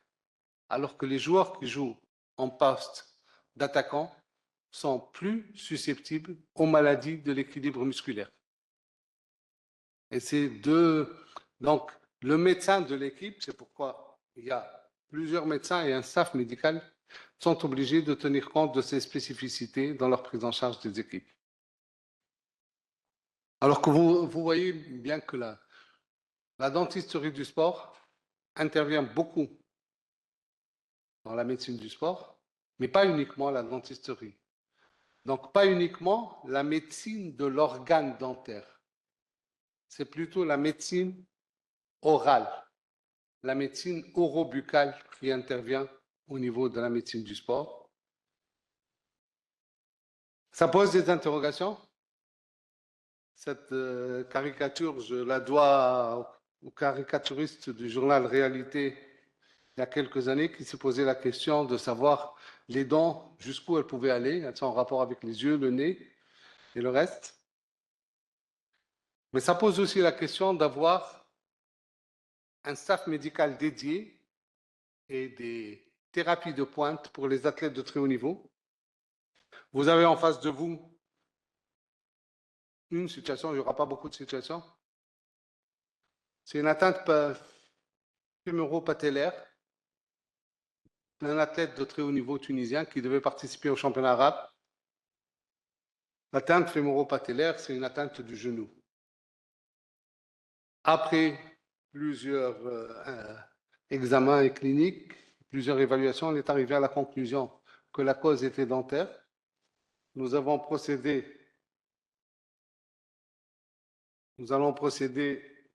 B: alors que les joueurs qui jouent en poste d'attaquant sont plus susceptibles aux maladies de l'équilibre musculaire. Et c'est deux. Donc, le médecin de l'équipe, c'est pourquoi il y a plusieurs médecins et un staff médical sont obligés de tenir compte de ces spécificités dans leur prise en charge des équipes. Alors que vous voyez bien que la dentisterie du sport intervient beaucoup dans la médecine du sport, mais pas uniquement la dentisterie. Donc, pas uniquement la médecine de l'organe dentaire. C'est plutôt la médecine orale, la médecine orobuccale qui intervient au niveau de la médecine du sport. Ça pose des interrogations. Cette caricature, je la dois au caricaturiste du journal Réalité il y a quelques années qui s'est posé la question de savoir les dents, jusqu'où elles pouvaient aller. Elles sont en rapport avec les yeux, le nez et le reste. Mais ça pose aussi la question d'avoir un staff médical dédié et des thérapies de pointe pour les athlètes de très haut niveau. Vous avez en face de vous une situation, il n'y aura pas beaucoup de situations. C'est une atteinte fémoro-patellaire d'un athlète de très haut niveau tunisien qui devait participer au championnat arabe. L'atteinte fémoro-patellaire, c'est une atteinte du genou. Après plusieurs examens et cliniques, plusieurs évaluations, on est arrivé à la conclusion que la cause était dentaire. Nous allons procéder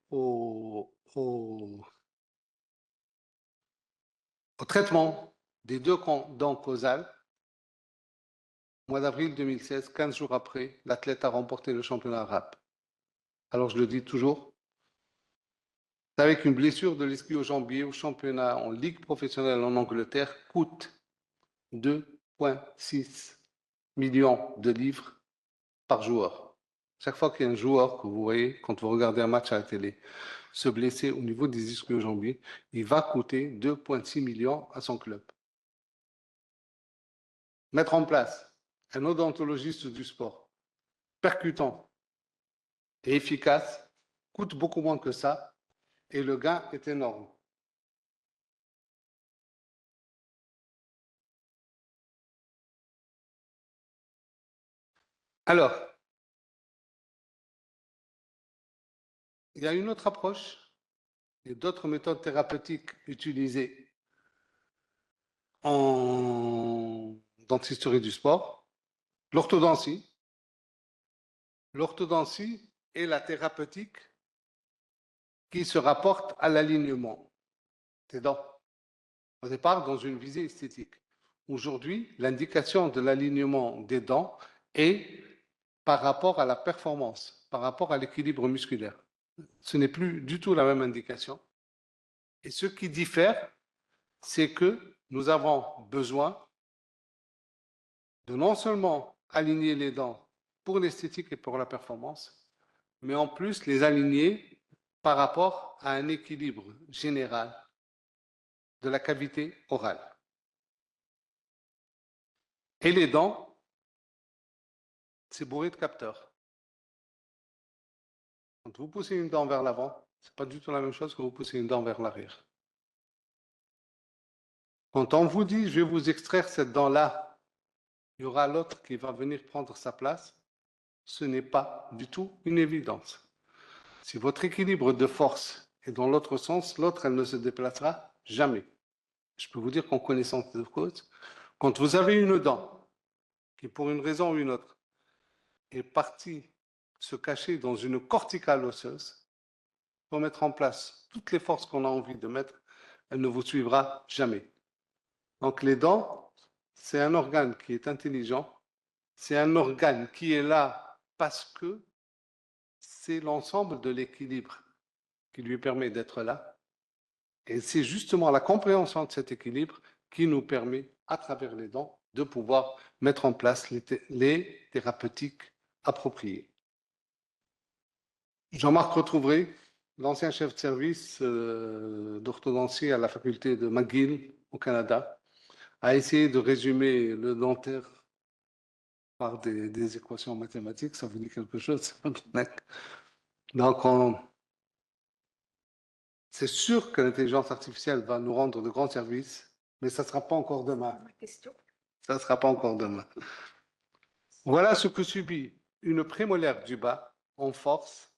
B: au traitement des deux dents causales. Au mois d'avril 2016, 15 jours après, l'athlète a remporté le championnat arabe. Alors je le dis toujours, avec une blessure de l'ischio-jambier au championnat en ligue professionnelle en Angleterre coûte 2,6 millions de livres par joueur. Chaque fois qu'il y a un joueur que vous voyez, quand vous regardez un match à la télé, se blesser au niveau des ischio-jambiers, il va coûter 2,6 millions à son club. Mettre en place un odontologiste du sport percutant et efficace coûte beaucoup moins que ça et le gain est énorme. Alors, il y a une autre approche et d'autres méthodes thérapeutiques utilisées en dentisterie du sport. L'orthodontie. L'orthodontie est la thérapeutique qui se rapporte à l'alignement des dents. Au départ, dans une visée esthétique. Aujourd'hui, l'indication de l'alignement des dents est par rapport à la performance, par rapport à l'équilibre musculaire. Ce n'est plus du tout la même indication. Et ce qui diffère, c'est que nous avons besoin de non seulement aligner les dents pour l'esthétique et pour la performance, mais en plus les aligner par rapport à un équilibre général de la cavité orale. Et les dents, c'est bourré de capteurs. Quand vous poussez une dent vers l'avant, ce n'est pas du tout la même chose que vous poussez une dent vers l'arrière. Quand on vous dit, je vais vous extraire cette dent-là, il y aura l'autre qui va venir prendre sa place, ce n'est pas du tout une évidence. Si votre équilibre de force est dans l'autre sens, l'autre, elle ne se déplacera jamais. Je peux vous dire qu'en connaissance de cause, quand vous avez une dent qui, pour une raison ou une autre, est partie se cacher dans une corticale osseuse, pour mettre en place toutes les forces qu'on a envie de mettre, elle ne vous suivra jamais. Donc les dents, c'est un organe qui est intelligent, c'est un organe qui est là parce que c'est l'ensemble de l'équilibre qui lui permet d'être là. Et c'est justement la compréhension de cet équilibre qui nous permet, à travers les dents, de pouvoir mettre en place les thérapeutiques appropriées. Jean-Marc Retrouvé, l'ancien chef de service d'orthodontie à la faculté de McGill au Canada, a essayé de résumer le dentaire par des équations mathématiques. Ça vous dit quelque chose? Donc, c'est sûr que l'intelligence artificielle va nous rendre de grands services, mais ça ne sera pas encore demain. Ça ne sera pas encore demain. Voilà ce que subit une prémolaire du bas en force,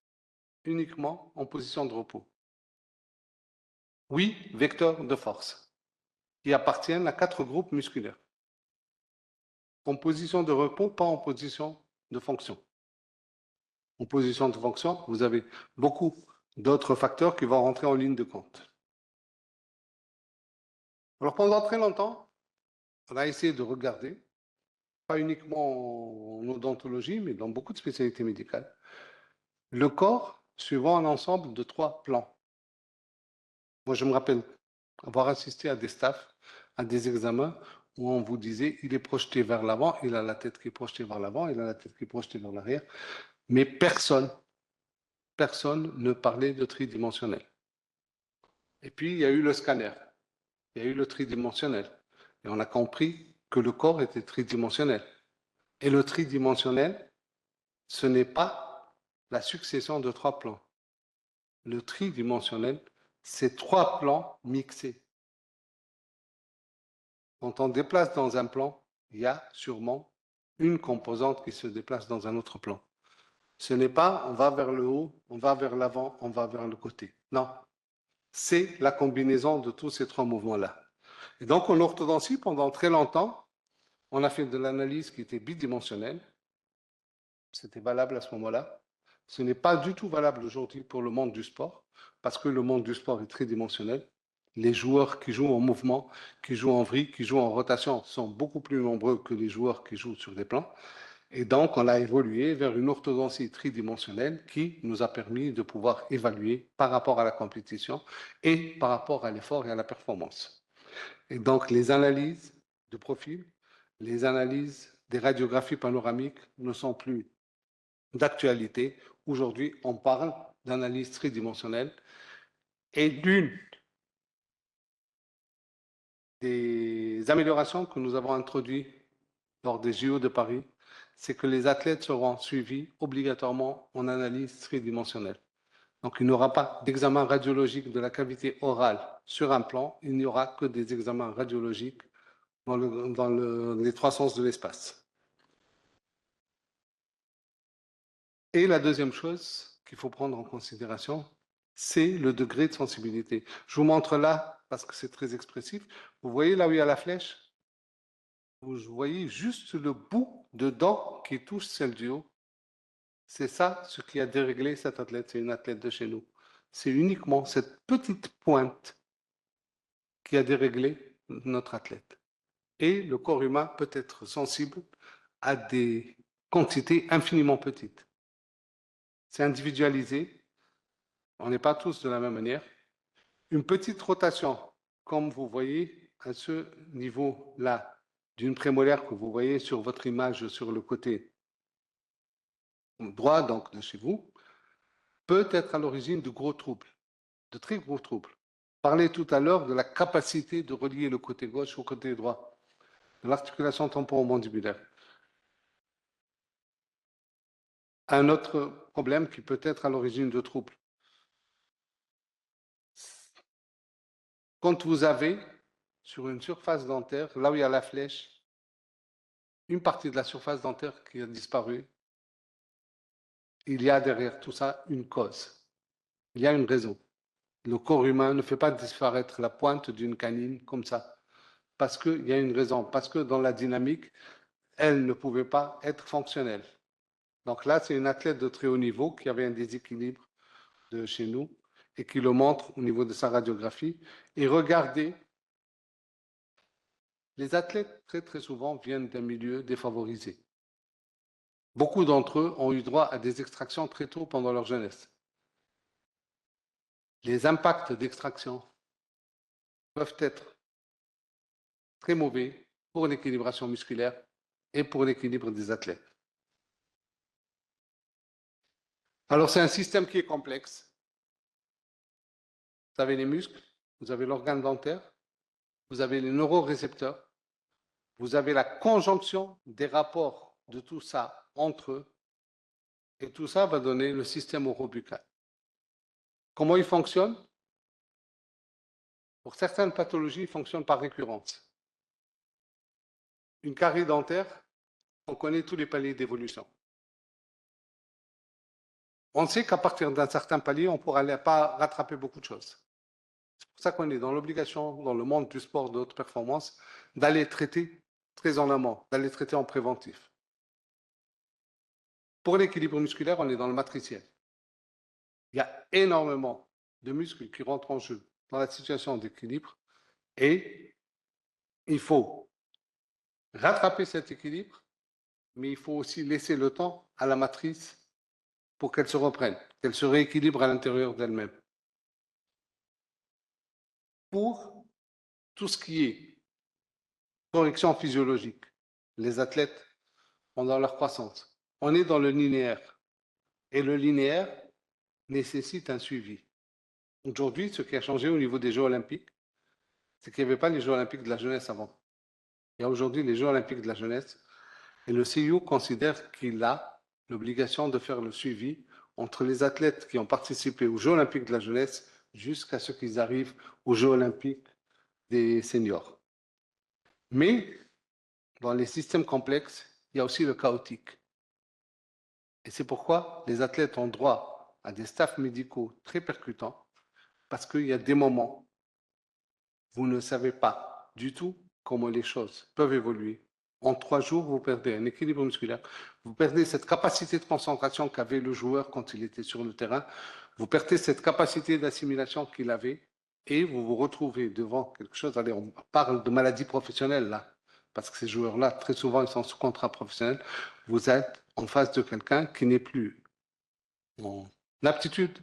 B: uniquement en position de repos. Oui, vecteurs de force, qui appartiennent à 4 groupes musculaires. En position de repos, pas en position de fonction. En position de fonction, vous avez beaucoup d'autres facteurs qui vont rentrer en ligne de compte. Alors pendant très longtemps, on a essayé de regarder pas uniquement en odontologie, mais dans beaucoup de spécialités médicales. Le corps suivant un ensemble de 3 plans. Moi, je me rappelle avoir assisté à des staffs, à des examens où on vous disait il est projeté vers l'avant, il a la tête qui est projetée vers l'avant, il a la tête qui est projetée vers l'arrière, mais personne ne parlait de tridimensionnel. Et puis, il y a eu le scanner, il y a eu le tridimensionnel, et on a compris que le corps était tridimensionnel. Et le tridimensionnel, ce n'est pas la succession de 3 plans. Le tridimensionnel, c'est 3 plans mixés. Quand on déplace dans un plan, il y a sûrement une composante qui se déplace dans un autre plan. Ce n'est pas on va vers le haut, on va vers l'avant, on va vers le côté. Non, c'est la combinaison de tous ces 3 mouvements-là. Et donc en orthodontie, pendant très longtemps, on a fait de l'analyse qui était bidimensionnelle. C'était valable à ce moment-là. Ce n'est pas du tout valable aujourd'hui pour le monde du sport, parce que le monde du sport est tridimensionnel. Les joueurs qui jouent en mouvement, qui jouent en vrille, qui jouent en rotation sont beaucoup plus nombreux que les joueurs qui jouent sur des plans. Et donc, on a évolué vers une orthodontie tridimensionnelle qui nous a permis de pouvoir évaluer par rapport à la compétition et par rapport à l'effort et à la performance. Et donc, les analyses de profil, les analyses des radiographies panoramiques ne sont plus d'actualité. Aujourd'hui, on parle d'analyse tridimensionnelle et l'une des améliorations que nous avons introduites lors des JO de Paris, c'est que les athlètes seront suivis obligatoirement en analyse tridimensionnelle. Donc, il n'y aura pas d'examen radiologique de la cavité orale sur un plan, il n'y aura que des examens radiologiques dans les 3 sens de l'espace. Et la deuxième chose qu'il faut prendre en considération, c'est le degré de sensibilité. Je vous montre là, parce que c'est très expressif. Vous voyez là où il y a la flèche? Vous voyez juste le bout de dent qui touche celle du haut. C'est ça ce qui a déréglé cette athlète. C'est une athlète de chez nous. C'est uniquement cette petite pointe qui a déréglé notre athlète. Et le corps humain peut être sensible à des quantités infiniment petites. C'est individualisé. On n'est pas tous de la même manière. Une petite rotation, comme vous voyez à ce niveau-là, d'une prémolaire que vous voyez sur votre image sur le côté droit, donc de chez vous, peut être à l'origine de gros troubles, de très gros troubles. Parlez tout à l'heure de la capacité de relier le côté gauche au côté droit, de l'articulation temporomandibulaire. Un autre problème qui peut être à l'origine de troubles. Quand vous avez sur une surface dentaire, là où il y a la flèche, une partie de la surface dentaire qui a disparu, il y a derrière tout ça une cause. Il y a une raison. Le corps humain ne fait pas disparaître la pointe d'une canine comme ça, parce qu'il y a une raison, parce que dans la dynamique, elle ne pouvait pas être fonctionnelle. Donc là, c'est une athlète de très haut niveau qui avait un déséquilibre de chez nous et qui le montre au niveau de sa radiographie. Et regardez, les athlètes très très souvent viennent d'un milieu défavorisé. Beaucoup d'entre eux ont eu droit à des extractions très tôt pendant leur jeunesse. Les impacts d'extraction peuvent être très mauvais pour l'équilibration musculaire et pour l'équilibre des athlètes. Alors c'est un système qui est complexe. Vous avez les muscles, vous avez l'organe dentaire, vous avez les neurorécepteurs, vous avez la conjonction des rapports de tout ça entre eux, et tout ça va donner le système orobuccal. Comment il fonctionne? Pour certaines pathologies, il fonctionne par récurrence. Une carie dentaire, on connaît tous les paliers d'évolution. On sait qu'à partir d'un certain palier, on ne pourra pas rattraper beaucoup de choses. C'est pour ça qu'on est dans l'obligation, dans le monde du sport de haute performance, d'aller traiter très en amont, d'aller traiter en préventif. Pour l'équilibre musculaire, on est dans le matriciel. Il y a énormément de muscles qui rentrent en jeu dans la situation d'équilibre et il faut rattraper cet équilibre mais il faut aussi laisser le temps à la matrice pour qu'elle se reprenne, qu'elle se rééquilibre à l'intérieur d'elle-même. Pour tout ce qui est correction physiologique, les athlètes pendant leur croissance, on est dans le linéaire. Et le linéaire nécessite un suivi. Aujourd'hui, ce qui a changé au niveau des Jeux olympiques, c'est qu'il n'y avait pas les Jeux olympiques de la jeunesse avant. Il y a aujourd'hui les Jeux olympiques de la jeunesse et le CIO considère qu'il a l'obligation de faire le suivi entre les athlètes qui ont participé aux Jeux olympiques de la jeunesse jusqu'à ce qu'ils arrivent aux Jeux olympiques des seniors. Mais dans les systèmes complexes, il y a aussi le chaotique. Et c'est pourquoi les athlètes ont droit à des staffs médicaux très percutants, parce qu'il y a des moments où vous ne savez pas du tout comment les choses peuvent évoluer. En 3 jours, vous perdez un équilibre musculaire, vous perdez cette capacité de concentration qu'avait le joueur quand il était sur le terrain, vous perdez cette capacité d'assimilation qu'il avait et vous vous retrouvez devant quelque chose. Allez, on parle de maladie professionnelle là, parce que ces joueurs-là, très souvent, ils sont sous contrat professionnel. Vous êtes en face de quelqu'un qui n'est plus en aptitude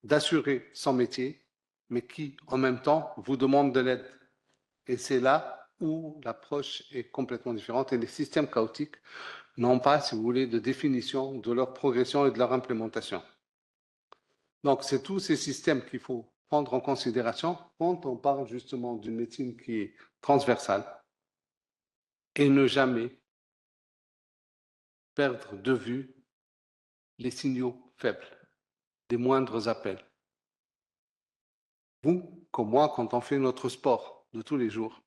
B: d'assurer son métier, mais qui, en même temps, vous demande de l'aide. Et c'est là où l'approche est complètement différente et les systèmes chaotiques n'ont pas, si vous voulez, de définition de leur progression et de leur implémentation. Donc, c'est tous ces systèmes qu'il faut prendre en considération quand on parle justement d'une médecine qui est transversale et ne jamais perdre de vue les signaux faibles, des moindres appels. Vous, comme moi, quand on fait notre sport de tous les jours,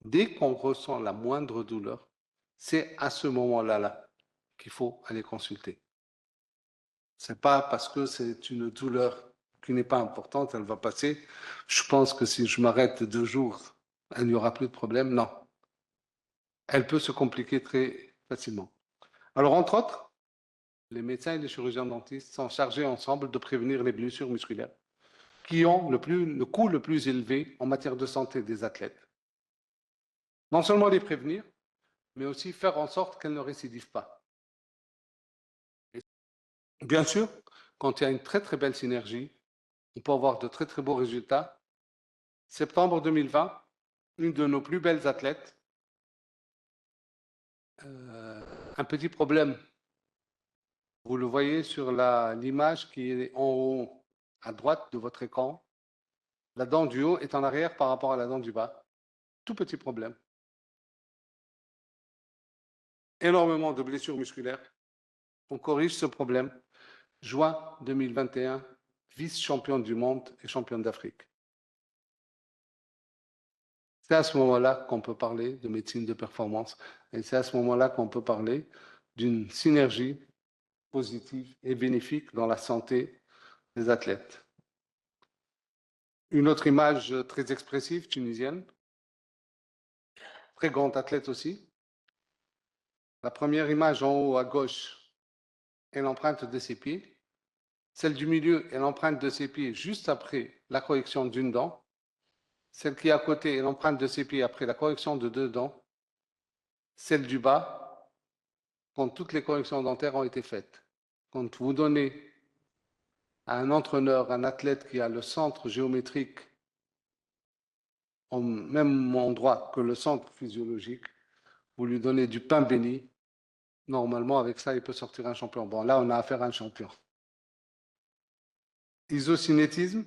B: dès qu'on ressent la moindre douleur, c'est à ce moment-là qu'il faut aller consulter. Ce n'est pas parce que c'est une douleur qui n'est pas importante, elle va passer. Je pense que si je m'arrête 2 jours, il n'y aura plus de problème. Non. Elle peut se compliquer très facilement. Alors, entre autres, les médecins et les chirurgiens dentistes sont chargés ensemble de prévenir les blessures musculaires qui ont le coût le plus élevé en matière de santé des athlètes. Non seulement les prévenir, mais aussi faire en sorte qu'elles ne récidivent pas. Et bien sûr, quand il y a une très très belle synergie, on peut avoir de très très beaux résultats. Septembre 2020, une de nos plus belles athlètes, un petit problème. Vous le voyez sur l'image qui est en haut à droite de votre écran. La dent du haut est en arrière par rapport à la dent du bas. Tout petit problème. Énormément de blessures musculaires. On corrige ce problème. Juin 2021, vice-champion du monde et championne d'Afrique. C'est à ce moment-là qu'on peut parler de médecine de performance et c'est à ce moment-là qu'on peut parler d'une synergie positive et bénéfique dans la santé des athlètes. Une autre image très expressive, tunisienne, très grande athlète aussi. La première image en haut à gauche est l'empreinte de ses pieds. Celle du milieu est l'empreinte de ses pieds juste après la correction d'une dent. Celle qui est à côté est l'empreinte de ses pieds après la correction de 2 dents. Celle du bas, quand toutes les corrections dentaires ont été faites. Quand vous donnez à un entraîneur, un athlète qui a le centre géométrique au même endroit que le centre physiologique, vous lui donnez du pain béni, normalement avec ça il peut sortir un champion. Bon, là on a affaire à un champion. Isocinétisme,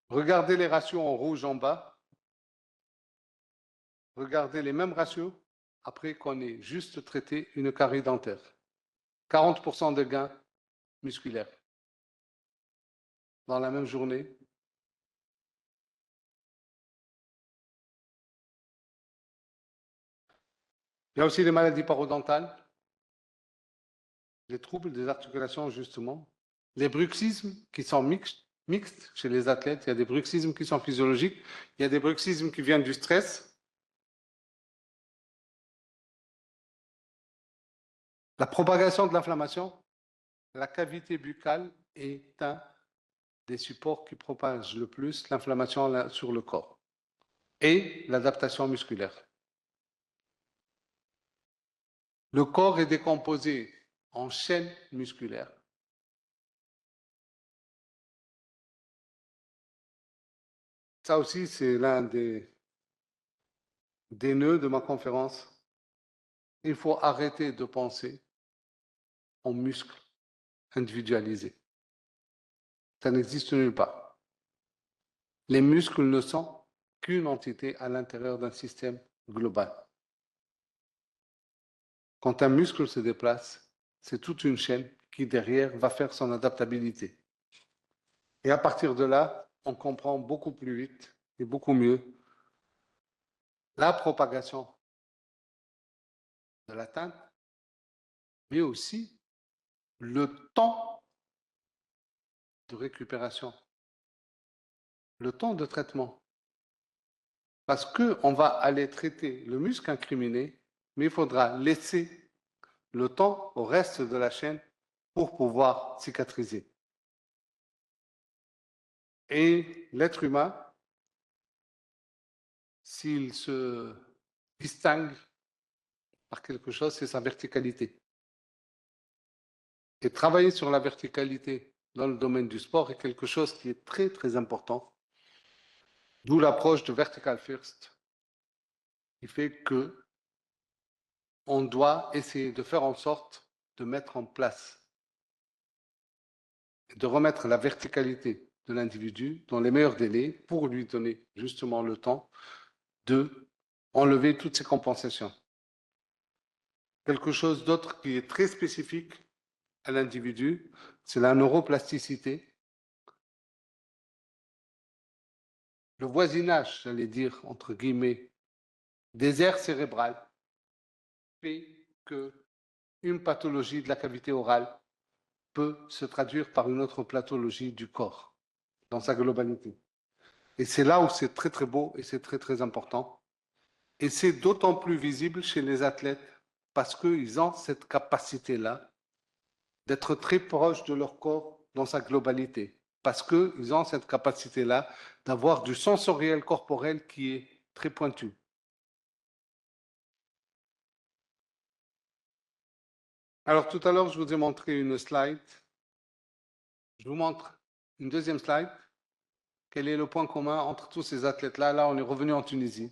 B: regardez les ratios en rouge en bas, regardez les mêmes ratios après qu'on ait juste traité une carie dentaire. 40% de gains musculaires dans la même journée. Il y a aussi les maladies parodontales, les troubles des articulations justement, les bruxismes qui sont mixtes chez les athlètes. Il y a des bruxismes qui sont physiologiques, il y a des bruxismes qui viennent du stress. La propagation de l'inflammation, la cavité buccale est un des supports qui propagent le plus l'inflammation sur le corps et l'adaptation musculaire. Le corps est décomposé en chaînes musculaires. Ça aussi, c'est l'un des nœuds de ma conférence. Il faut arrêter de penser en muscles individualisés. Ça n'existe nulle part. Les muscles ne sont qu'une entité à l'intérieur d'un système global. Quand un muscle se déplace, c'est toute une chaîne qui, derrière, va faire son adaptabilité. Et à partir de là, on comprend beaucoup plus vite et beaucoup mieux la propagation de l'atteinte, mais aussi le temps de récupération, le temps de traitement. Parce qu'on va aller traiter le muscle incriminé, mais il faudra laisser le temps au reste de la chaîne pour pouvoir cicatriser. Et l'être humain, s'il se distingue par quelque chose, c'est sa verticalité. Et travailler sur la verticalité dans le domaine du sport est quelque chose qui est très, très important. D'où l'approche de Vertical First, qui fait que on doit essayer de faire en sorte de mettre en place et de remettre la verticalité de l'individu dans les meilleurs délais pour lui donner justement le temps de enlever toutes ces compensations. Quelque chose d'autre qui est très spécifique à l'individu, c'est la neuroplasticité. Le voisinage, j'allais dire, entre guillemets, des aires cérébrales fait que une pathologie de la cavité orale peut se traduire par une autre pathologie du corps dans sa globalité. Et c'est là où c'est très très beau et c'est très très important. Et c'est d'autant plus visible chez les athlètes parce qu'ils ont cette capacité-là d'être très proches de leur corps dans sa globalité. Parce qu'ils ont cette capacité-là d'avoir du sensoriel corporel qui est très pointu. Alors tout à l'heure, je vous ai montré une slide. Je vous montre une deuxième slide. Quel est le point commun entre tous ces athlètes-là? Là, on est revenu en Tunisie.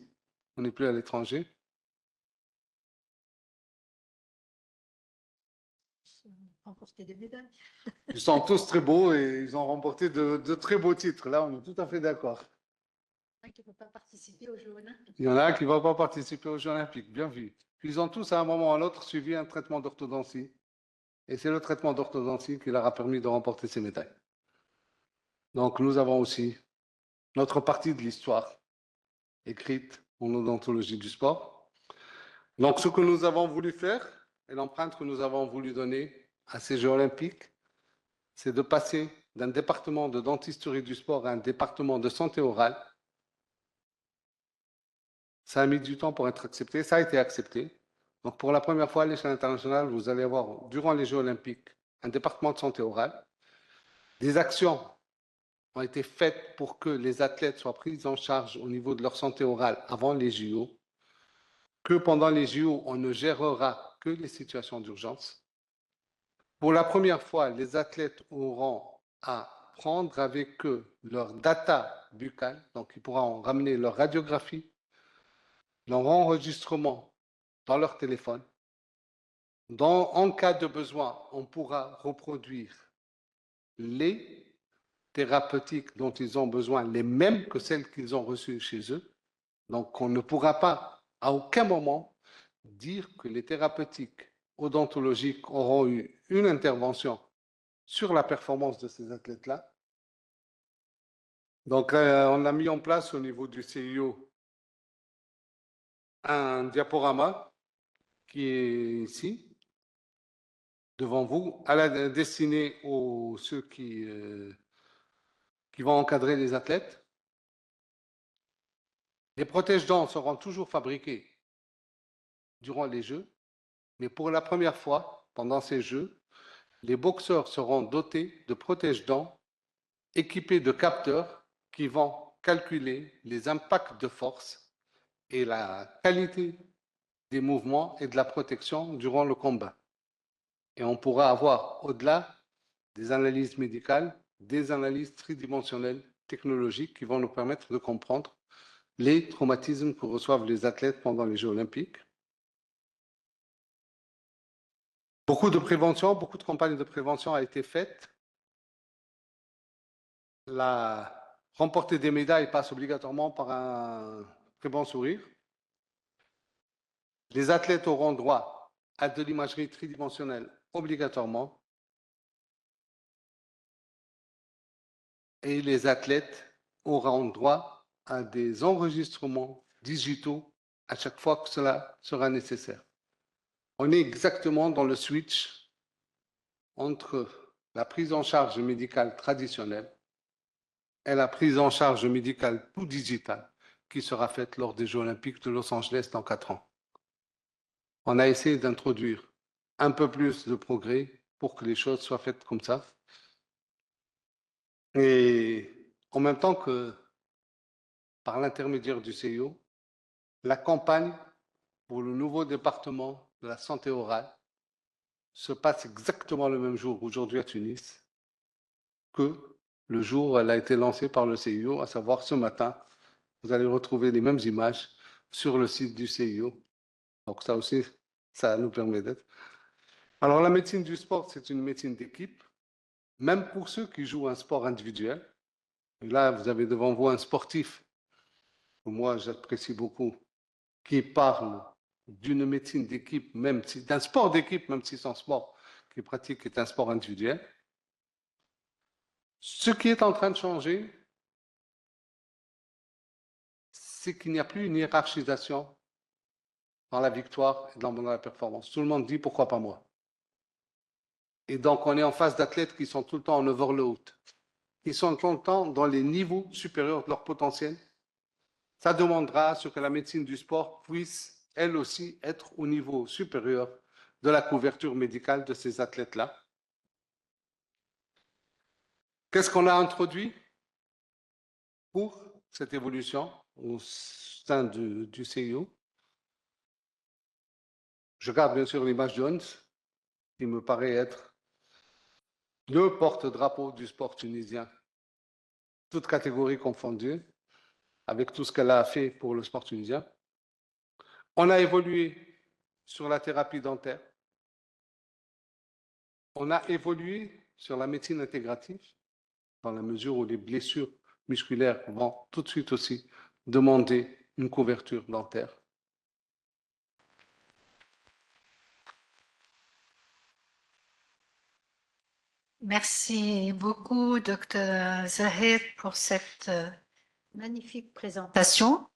B: On n'est plus à l'étranger.
A: Remporter des médailles.
B: Ils sont tous très beaux et ils ont remporté de très beaux titres. Là, on est tout à fait d'accord.
A: Qui ne peut pas participer aux Jeux olympiques.
B: Il y en a un qui ne va pas participer aux Jeux olympiques, bien vu. Ils ont tous, à un moment ou à l'autre, suivi un traitement d'orthodontie. Et c'est le traitement d'orthodontie qui leur a permis de remporter ces médailles. Donc, nous avons aussi notre partie de l'histoire écrite en odontologie du sport. Donc, ce que nous avons voulu faire et l'empreinte que nous avons voulu donner à ces Jeux olympiques, c'est de passer d'un département de dentisterie du sport à un département de santé orale. Ça a mis du temps pour être accepté, ça a été accepté. Donc pour la première fois à l'échelle internationale, vous allez avoir, durant les Jeux olympiques, un département de santé orale. Des actions ont été faites pour que les athlètes soient pris en charge au niveau de leur santé orale avant les JO, que pendant les JO, on ne gérera que les situations d'urgence. Pour la première fois, les athlètes auront à prendre avec eux leur data buccale, donc ils pourront ramener leur radiographie, leur enregistrement dans leur téléphone. En cas de besoin, on pourra reproduire les thérapeutiques dont ils ont besoin, les mêmes que celles qu'ils ont reçues chez eux. Donc, on ne pourra pas, à aucun moment, dire que les thérapeutiques odontologiques auront eu une intervention sur la performance de ces athlètes-là. Donc, on a mis en place au niveau du CIO un diaporama qui est ici, devant vous, destiné aux ceux qui vont encadrer les athlètes. Les protège-dents seront toujours fabriqués durant les Jeux, mais pour la première fois, pendant ces Jeux, les boxeurs seront dotés de protège-dents équipés de capteurs qui vont calculer les impacts de force et la qualité des mouvements et de la protection durant le combat. Et on pourra avoir, au-delà des analyses médicales, des analyses tridimensionnelles technologiques qui vont nous permettre de comprendre les traumatismes que reçoivent les athlètes pendant les Jeux olympiques. Beaucoup de prévention, beaucoup de campagnes de prévention a été faite. Remporter des médailles passe obligatoirement par un très bon sourire. Les athlètes auront droit à de l'imagerie tridimensionnelle obligatoirement. Et les athlètes auront droit à des enregistrements digitaux à chaque fois que cela sera nécessaire. On est exactement dans le switch entre la prise en charge médicale traditionnelle et la prise en charge médicale tout digitale qui sera faite lors des Jeux olympiques de Los Angeles dans 4 ans. On a essayé d'introduire un peu plus de progrès pour que les choses soient faites comme ça. Et en même temps que par l'intermédiaire du CIO, la campagne pour le nouveau département de la santé orale se passe exactement le même jour aujourd'hui à Tunis que le jour où elle a été lancée par le CIO, à savoir ce matin. Vous allez retrouver les mêmes images sur le site du CIO. Donc ça aussi, ça nous permet d'être. Alors la médecine du sport, c'est une médecine d'équipe, même pour ceux qui jouent un sport individuel. Et là, vous avez devant vous un sportif, que moi j'apprécie beaucoup, qui parle d'une médecine d'équipe, même si d'un sport d'équipe, même si son sport qu'il pratique est un sport individuel. Ce qui est en train de changer, c'est qu'il n'y a plus une hiérarchisation dans la victoire et dans la performance. Tout le monde dit pourquoi pas moi. Et donc on est en face d'athlètes qui sont tout le temps en overload, qui sont tout le temps dans les niveaux supérieurs de leur potentiel. Ça demandera à ce que la médecine du sport puisse, elle aussi, être au niveau supérieur de la couverture médicale de ces athlètes-là. Qu'est-ce qu'on a introduit pour cette évolution au sein du CIO? Je garde bien sûr l'image de Hans, qui me paraît être le porte-drapeau du sport tunisien, toutes catégories confondues, avec tout ce qu'elle a fait pour le sport tunisien. On a évolué sur la thérapie dentaire. On a évolué sur la médecine intégrative, dans la mesure où les blessures musculaires vont tout de suite aussi demander une couverture dentaire.
A: Merci beaucoup, Dr Zahid, pour cette magnifique présentation.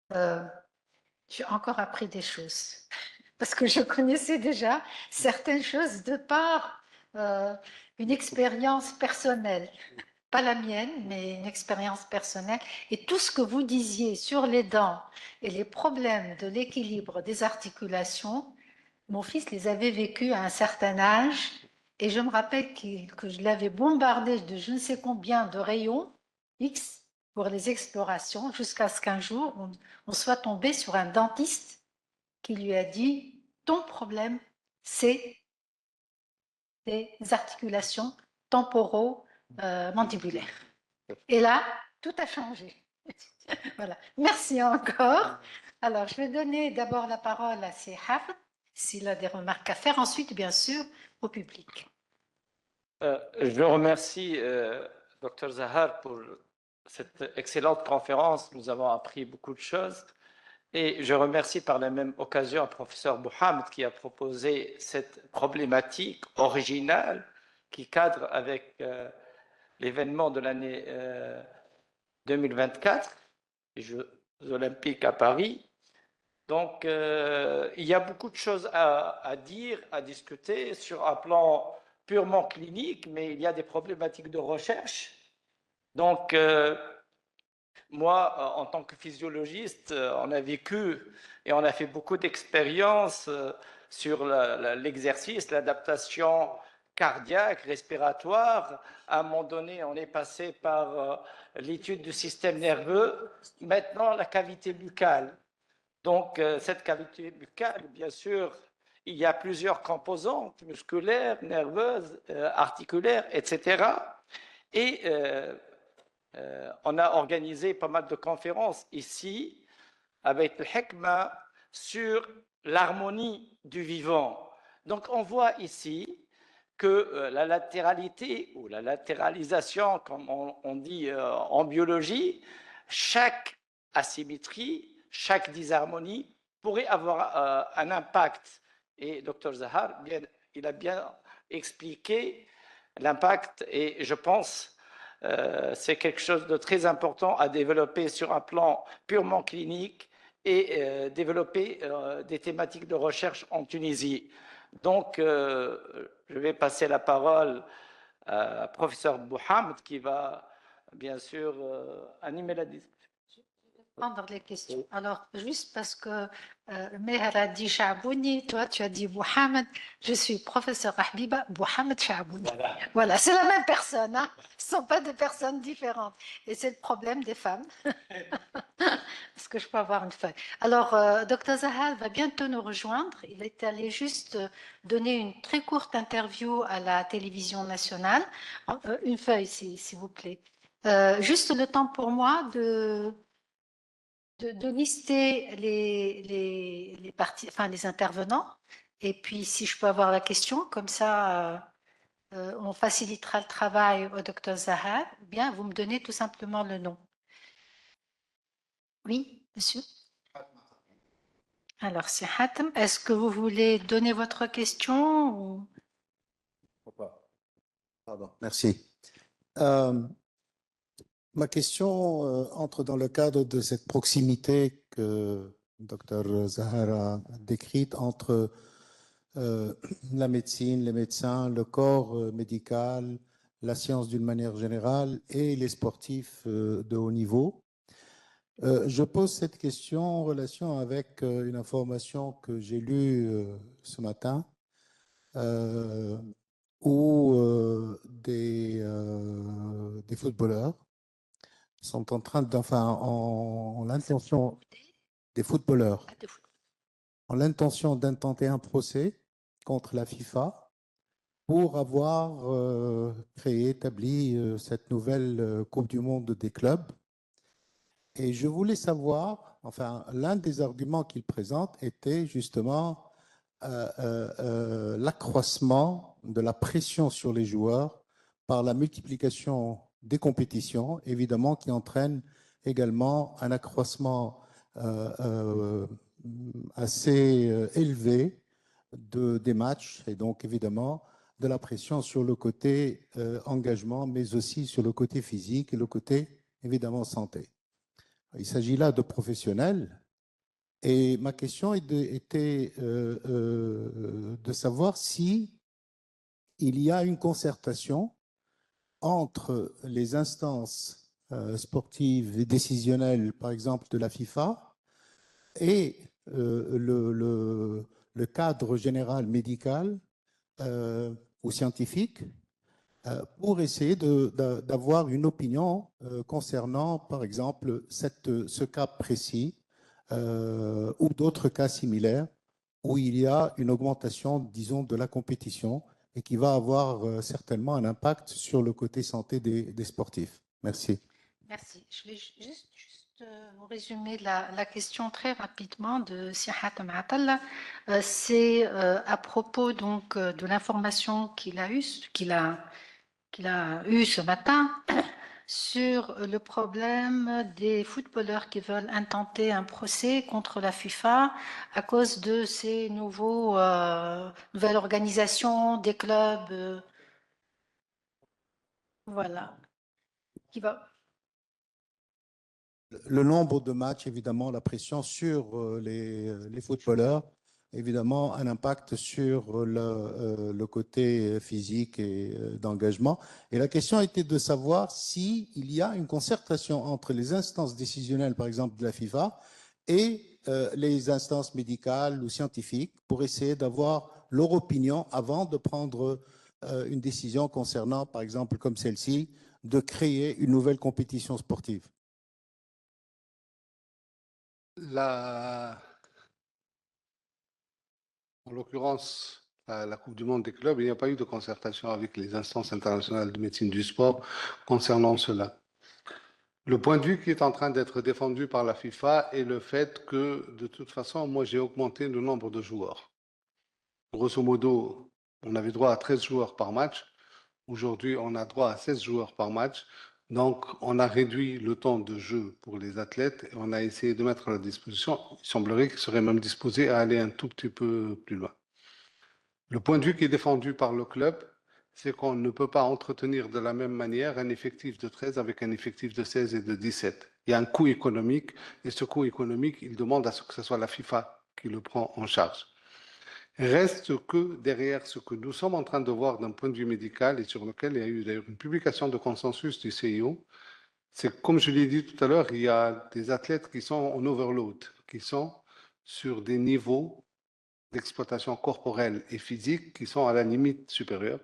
A: J'ai encore appris des choses, parce que je connaissais déjà certaines choses de par une expérience personnelle. Pas la mienne, mais une expérience personnelle. Et tout ce que vous disiez sur les dents et les problèmes de l'équilibre des articulations, mon fils les avait vécus à un certain âge. Et je me rappelle que je l'avais bombardé de je ne sais combien de rayons X pour les explorations, jusqu'à ce qu'un jour, on soit tombé sur un dentiste qui lui a dit « Ton problème, c'est des articulations temporaux-mandibulaires. » Et là, tout a changé. Voilà. Merci encore. Alors, je vais donner d'abord la parole à Sihab, s'il a des remarques à faire. Ensuite, bien sûr, au public.
C: Je remercie Dr Zahar pour cette excellente conférence. Nous avons appris beaucoup de choses. Et je remercie par la même occasion le professeur Mohamed qui a proposé cette problématique originale qui cadre avec l'événement de l'année 2024, les Jeux olympiques à Paris. Donc, il y a beaucoup de choses à dire, à discuter sur un plan purement clinique, mais il y a des problématiques de recherche. Donc, moi, en tant que physiologiste, on a vécu et on a fait beaucoup d'expériences sur l'exercice, l'adaptation cardiaque, respiratoire. À un moment donné, on est passé par l'étude du système nerveux. Maintenant, la cavité buccale. Donc, cette cavité buccale, bien sûr, il y a plusieurs composantes musculaires, nerveuses, articulaires, etc. Et on a organisé pas mal de conférences ici avec le Hekma sur l'harmonie du vivant. Donc, on voit ici que la latéralité ou la latéralisation, comme on dit en biologie, chaque asymétrie, chaque disharmonie pourrait avoir un impact. Et Dr Zahar, il a bien expliqué l'impact et je pense c'est quelque chose de très important à développer sur un plan purement clinique et développer des thématiques de recherche en Tunisie. Donc, je vais passer la parole à professeur Bouhamed qui va bien sûr animer la discussion.
A: Prendre les questions. Alors, juste parce que Meher a dit Chabouni, toi tu as dit Mohamed, je suis professeur Habiba Mohamed Chabouni. Voilà, c'est la même personne, hein. Ce ne sont pas des personnes différentes. Et c'est le problème des femmes. Est-ce que je peux avoir une feuille? Alors, Dr Zahal va bientôt nous rejoindre. Il est allé juste donner une très courte interview à la télévision nationale. Une feuille, s'il vous plaît. Juste le temps pour moi de lister les parties, enfin les intervenants. Et puis, si je peux avoir la question, comme ça, on facilitera le travail au docteur Zahar. Bien, vous me donnez tout simplement le nom. Oui, monsieur. Alors, c'est Hatem. Est-ce que vous voulez donner votre question ou...
D: Pardon, merci. Ma question entre dans le cadre de cette proximité que Dr Zahar a décrite entre la médecine, les médecins, le corps médical, la science d'une manière générale et les sportifs de haut niveau. Je pose cette question en relation avec une information que j'ai lue ce matin où des footballeurs sont en train en l'intention des footballeurs en l'intention d'intenter un procès contre la FIFA pour avoir créé, établi cette nouvelle Coupe du Monde des clubs. Et je voulais savoir, enfin, l'un des arguments qu'ils présentent était justement l'accroissement de la pression sur les joueurs par la multiplication des compétitions, évidemment, qui entraîne également un accroissement assez élevé des matchs et donc évidemment de la pression sur le côté engagement, mais aussi sur le côté physique et le côté évidemment santé. Il s'agit là de professionnels et ma question était de savoir si il y a une concertation entre les instances sportives et décisionnelles, par exemple de la FIFA, et le cadre général médical ou scientifique pour essayer d'avoir une opinion concernant, par exemple, ce cas précis ou d'autres cas similaires où il y a une augmentation, disons, de la compétition et qui va avoir certainement un impact sur le côté santé des sportifs. Merci.
A: Merci. Je vais juste vous résumer la question très rapidement de Sihat Maatalla. C'est à propos donc de l'information qu'il a eue ce matin sur le problème des footballeurs qui veulent intenter un procès contre la FIFA à cause de ces nouvelles organisations des clubs. Voilà. Qui va...
D: Le nombre de matchs, évidemment, la pression sur les footballeurs, évidemment, un impact sur le côté physique et d'engagement. Et la question était de savoir s'il y a une concertation entre les instances décisionnelles, par exemple, de la FIFA, et les instances médicales ou scientifiques pour essayer d'avoir leur opinion avant de prendre une décision concernant, par exemple, comme celle-ci, de créer une nouvelle compétition sportive.
B: En l'occurrence, à la Coupe du monde des clubs, il n'y a pas eu de concertation avec les instances internationales de médecine du sport concernant cela. Le point de vue qui est en train d'être défendu par la FIFA est le fait que, de toute façon, moi, j'ai augmenté le nombre de joueurs. Grosso modo, on avait droit à 13 joueurs par match. Aujourd'hui, on a droit à 16 joueurs par match. Donc, on a réduit le temps de jeu pour les athlètes et on a essayé de mettre à la disposition. Il semblerait qu'ils seraient même disposés à aller un tout petit peu plus loin. Le point de vue qui est défendu par le club, c'est qu'on ne peut pas entretenir de la même manière un effectif de 13 avec un effectif de 16 et de 17. Il y a un coût économique et ce coût économique, il demande à ce que ce soit la FIFA qui le prend en charge. Reste que derrière ce que nous sommes en train de voir d'un point de vue médical et sur lequel il y a eu d'ailleurs une publication de consensus du CIO, c'est comme je l'ai dit tout à l'heure, il y a des athlètes qui sont en overload, qui sont sur des niveaux d'exploitation corporelle et physique qui sont à la limite supérieure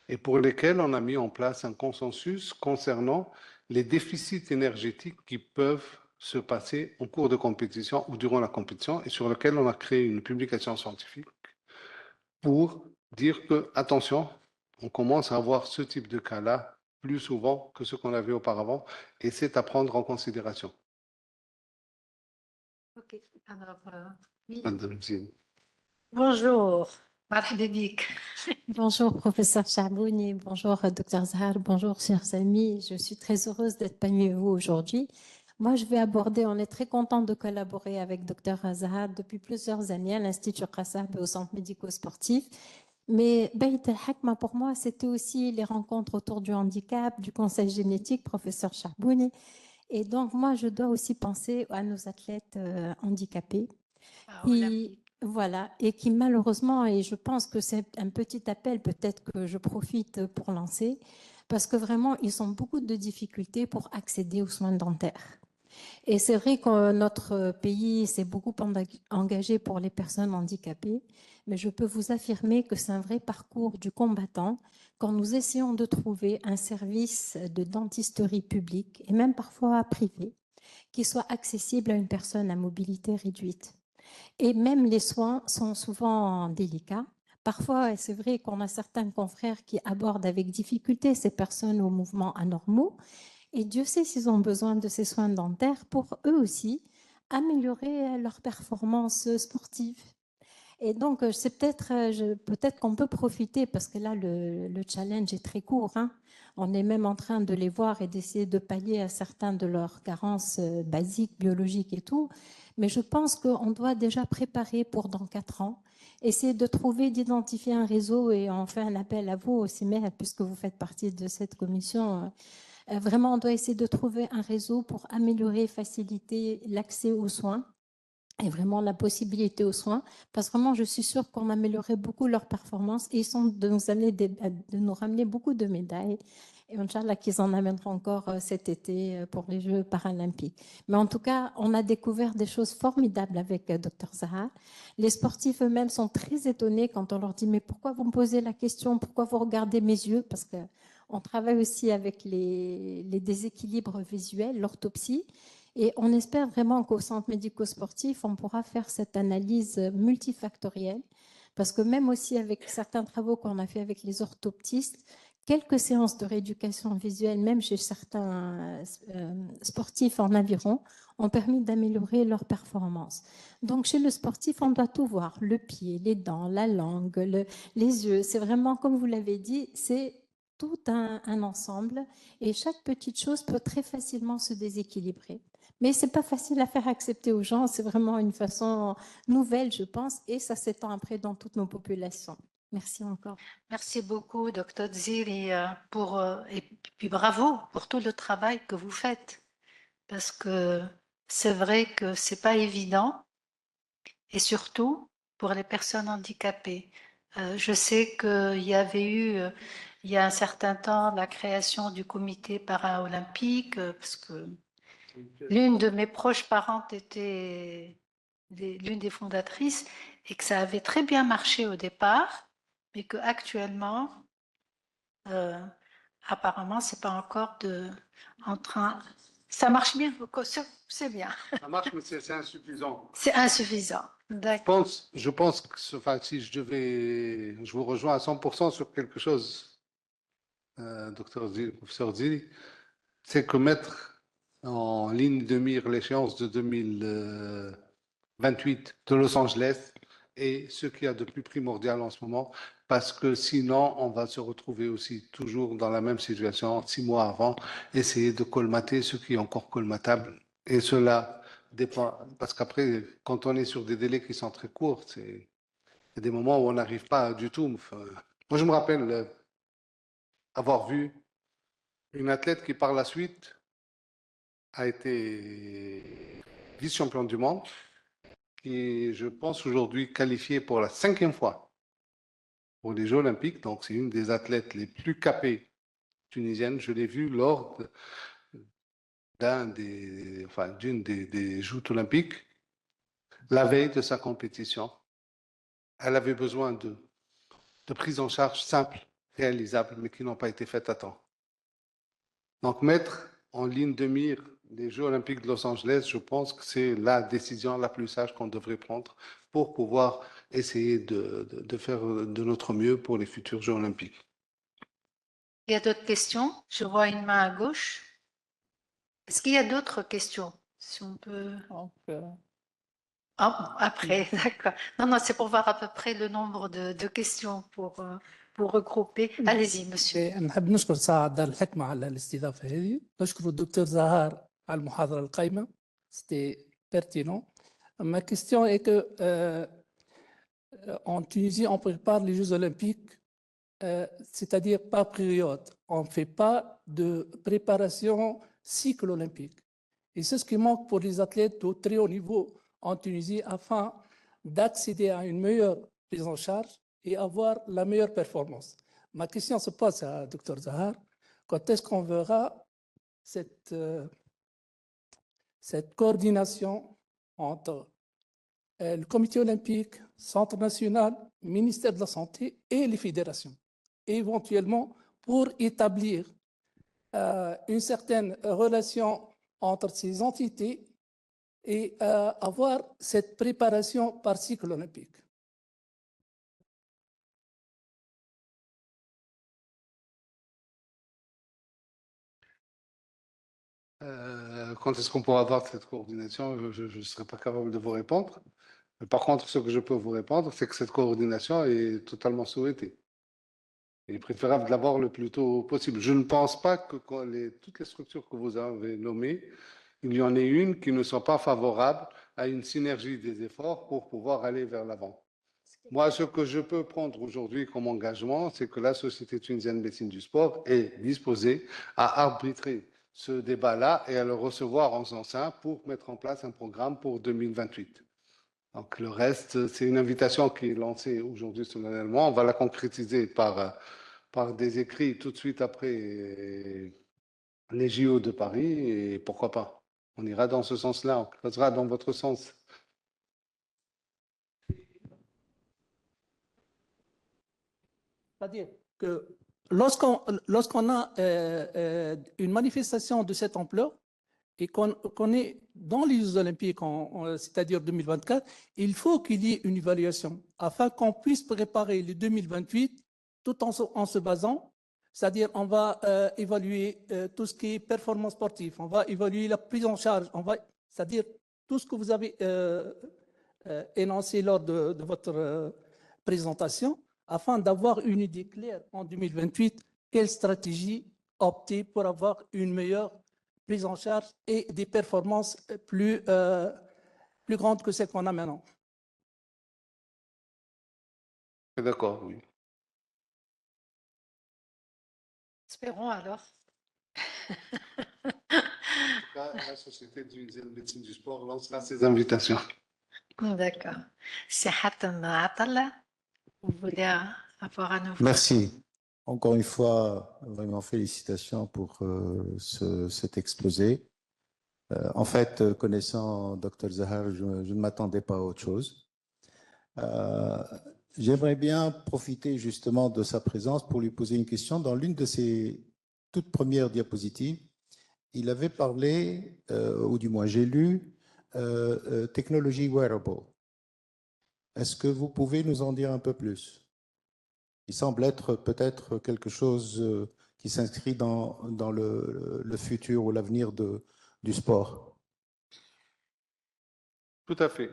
B: et pour lesquels on a mis en place un consensus concernant les déficits énergétiques qui peuvent se passer en cours de compétition ou durant la compétition et sur lequel on a créé une publication scientifique pour dire que, attention, on commence à avoir ce type de cas-là plus souvent que ce qu'on avait auparavant et c'est à prendre en considération.
A: Ok, alors, oui.
B: Madame Zine.
A: Bonjour, marhaba bik.
E: Bonjour, professeur Charbouni. Bonjour, docteur Zahar. Bonjour, chers amis. Je suis très heureuse d'être parmi vous aujourd'hui. Moi, je vais aborder, on est très content de collaborer avec docteur Zahar depuis plusieurs années à l'Institut Qassab et au Centre médico-sportif. Mais Beit al-Hakma, pour moi, c'était aussi les rencontres autour du handicap, du conseil génétique, professeur Charbouni. Et donc, moi, je dois aussi penser à nos athlètes handicapés.
A: Ah,
E: Qui,
A: olympique.
E: voilà, et qui malheureusement, et je pense que c'est un petit appel peut-être que je profite pour lancer, parce que vraiment, ils ont beaucoup de difficultés pour accéder aux soins dentaires. Et c'est vrai que notre pays s'est beaucoup engagé pour les personnes handicapées, mais je peux vous affirmer que c'est un vrai parcours du combattant quand nous essayons de trouver un service de dentisterie publique et même parfois privé qui soit accessible à une personne à mobilité réduite. Et même les soins sont souvent délicats. Parfois, c'est vrai qu'on a certains confrères qui abordent avec difficulté ces personnes aux mouvements anormaux. Et Dieu sait s'ils ont besoin de ces soins dentaires pour eux aussi améliorer leur performance sportive. Et donc, c'est peut-être qu'on peut profiter, parce que là, le challenge est très court, hein. On est même en train de les voir et d'essayer de pallier à certains de leurs carences basiques, biologiques et tout. Mais je pense qu'on doit déjà préparer pour dans 4 ans, essayer de trouver, d'identifier un réseau, et on fait un appel à vous aussi, mais puisque vous faites partie de cette commission. Vraiment, on doit essayer de trouver un réseau pour améliorer, faciliter l'accès aux soins et vraiment la possibilité aux soins, parce que vraiment, je suis sûre qu'on améliorerait beaucoup leur performance et ils sont de nous ramener beaucoup de médailles. Et Inch'Allah qu'ils en amèneront encore cet été pour les Jeux paralympiques. Mais en tout cas, on a découvert des choses formidables avec Dr Zahar. Les sportifs eux-mêmes sont très étonnés quand on leur dit « Mais pourquoi vous me posez la question? Pourquoi vous regardez mes yeux ?» Parce qu'on travaille aussi avec les déséquilibres visuels, l'orthopsie. Et on espère vraiment qu'au centre médico-sportif, on pourra faire cette analyse multifactorielle, parce que même aussi avec certains travaux qu'on a fait avec les orthoptistes, quelques séances de rééducation visuelle, même chez certains sportifs en aviron, ont permis d'améliorer leur performance. Donc chez le sportif, on doit tout voir, le pied, les dents, la langue, les yeux. C'est vraiment, comme vous l'avez dit, c'est tout un ensemble et chaque petite chose peut très facilement se déséquilibrer. Mais ce n'est pas facile à faire accepter aux gens. C'est vraiment une façon nouvelle, je pense, et ça s'étend après dans toutes nos populations. Merci encore.
A: Merci beaucoup, Dr Ziri, et puis bravo pour tout le travail que vous faites, parce que c'est vrai que c'est pas évident, et surtout pour les personnes handicapées. Je sais qu'il y avait eu, il y a un certain temps, la création du comité paralympique, parce que l'une de mes proches parentes était l'une des fondatrices, et que ça avait très bien marché au départ, mais qu'actuellement, apparemment, c'est pas encore en train. Ça marche bien, c'est bien.
B: Ça marche, mais c'est insuffisant.
A: C'est insuffisant. D'accord.
B: Je pense que enfin, si je vous rejoins à 100% sur quelque chose, professeur Zili, c'est que mettre en ligne de mire l'échéance de 2028 de Los Angeles est ce qu'il y a de plus primordial en ce moment, parce que sinon, on va se retrouver aussi toujours dans la même situation 6 mois avant, essayer de colmater ce qui est encore colmatable. Et cela dépend, parce qu'après, quand on est sur des délais qui sont très courts, il y a des moments où on n'arrive pas du tout. Enfin, moi, je me rappelle avoir vu une athlète qui, par la suite, a été vice-champion du monde, qui est, je pense, aujourd'hui qualifiée pour la 5e fois pour les Jeux Olympiques. Donc, c'est une des athlètes les plus capées tunisiennes. Je l'ai vue lors d'une des Jeux Olympiques, la veille de sa compétition. Elle avait besoin de prise en charge simples, réalisables, mais qui n'ont pas été faites à temps. Donc, mettre en ligne de mire les Jeux Olympiques de Los Angeles, je pense que c'est la décision la plus sage qu'on devrait prendre pour pouvoir essayer de faire de notre mieux pour les futurs Jeux Olympiques.
A: Il y a d'autres questions? Je vois une main à gauche. Est-ce qu'il y a d'autres questions? Si on peut... Ah, après, d'accord. Non, c'est pour voir à peu près le nombre de questions pour regrouper. Allez-y, monsieur.
F: نحب نشكر ساعة دار الحكمة على الاستضافة هذه، نشكر الدكتور زهار على المحاضرة القائمة. C'était pertinent. Ma question est que en Tunisie, on prépare les Jeux Olympiques, c'est-à-dire par période. On ne fait pas de préparation cycle olympique. Et c'est ce qui manque pour les athlètes au très haut niveau en Tunisie afin d'accéder à une meilleure prise en charge et avoir la meilleure performance. Ma question se pose à Dr Zahar, quand est-ce qu'on verra cette coordination entre le comité olympique, centre national, ministère de la Santé et les fédérations, et éventuellement pour établir une certaine relation entre ces entités et avoir cette préparation par cycle olympique.
B: Quand est-ce qu'on pourra avoir cette coordination? Je ne serai pas capable de vous répondre. Mais par contre, ce que je peux vous répondre, c'est que cette coordination est totalement souhaitée. Il est préférable de l'avoir le plus tôt possible. Je ne pense pas que toutes les structures que vous avez nommées, il y en ait une qui ne soit pas favorable à une synergie des efforts pour pouvoir aller vers l'avant. Moi, ce que je peux prendre aujourd'hui comme engagement, c'est que la Société tunisienne de médecine du sport est disposée à arbitrer ce débat-là et à le recevoir en son sein pour mettre en place un programme pour 2028. Donc le reste, c'est une invitation qui est lancée aujourd'hui solennellement. On va la concrétiser par des écrits tout de suite après les JO de Paris et pourquoi pas. On ira dans ce sens-là, on creusera dans votre sens.
F: C'est-à-dire que lorsqu'on a une manifestation de cette ampleur et qu'on est dans les Jeux Olympiques, c'est-à-dire 2024, il faut qu'il y ait une évaluation afin qu'on puisse préparer les 2028 tout en se basant, c'est-à-dire on va évaluer tout ce qui est performance sportive, on va évaluer la prise en charge, c'est-à-dire tout ce que vous avez énoncé lors de votre présentation, afin d'avoir une idée claire en 2028, quelle stratégie opter pour avoir une meilleure prise en charge et des performances plus grandes que celles qu'on a maintenant.
B: D'accord, oui.
A: Espérons alors.
B: La Société tunisienne de médecine du sport lancera ses invitations.
A: D'accord. C'est Hatem Atala. Vous voulez avoir un nouveau?
D: Merci. Encore une fois, vraiment félicitations pour cet exposé. En fait, connaissant Dr Zahar, je ne m'attendais pas à autre chose. J'aimerais bien profiter justement de sa présence pour lui poser une question. Dans l'une de ses toutes premières diapositives, il avait parlé, ou du moins j'ai lu, technologie wearable. Est-ce que vous pouvez nous en dire un peu plus? Il semble être peut-être quelque chose qui s'inscrit dans le futur ou l'avenir du sport.
B: Tout à fait.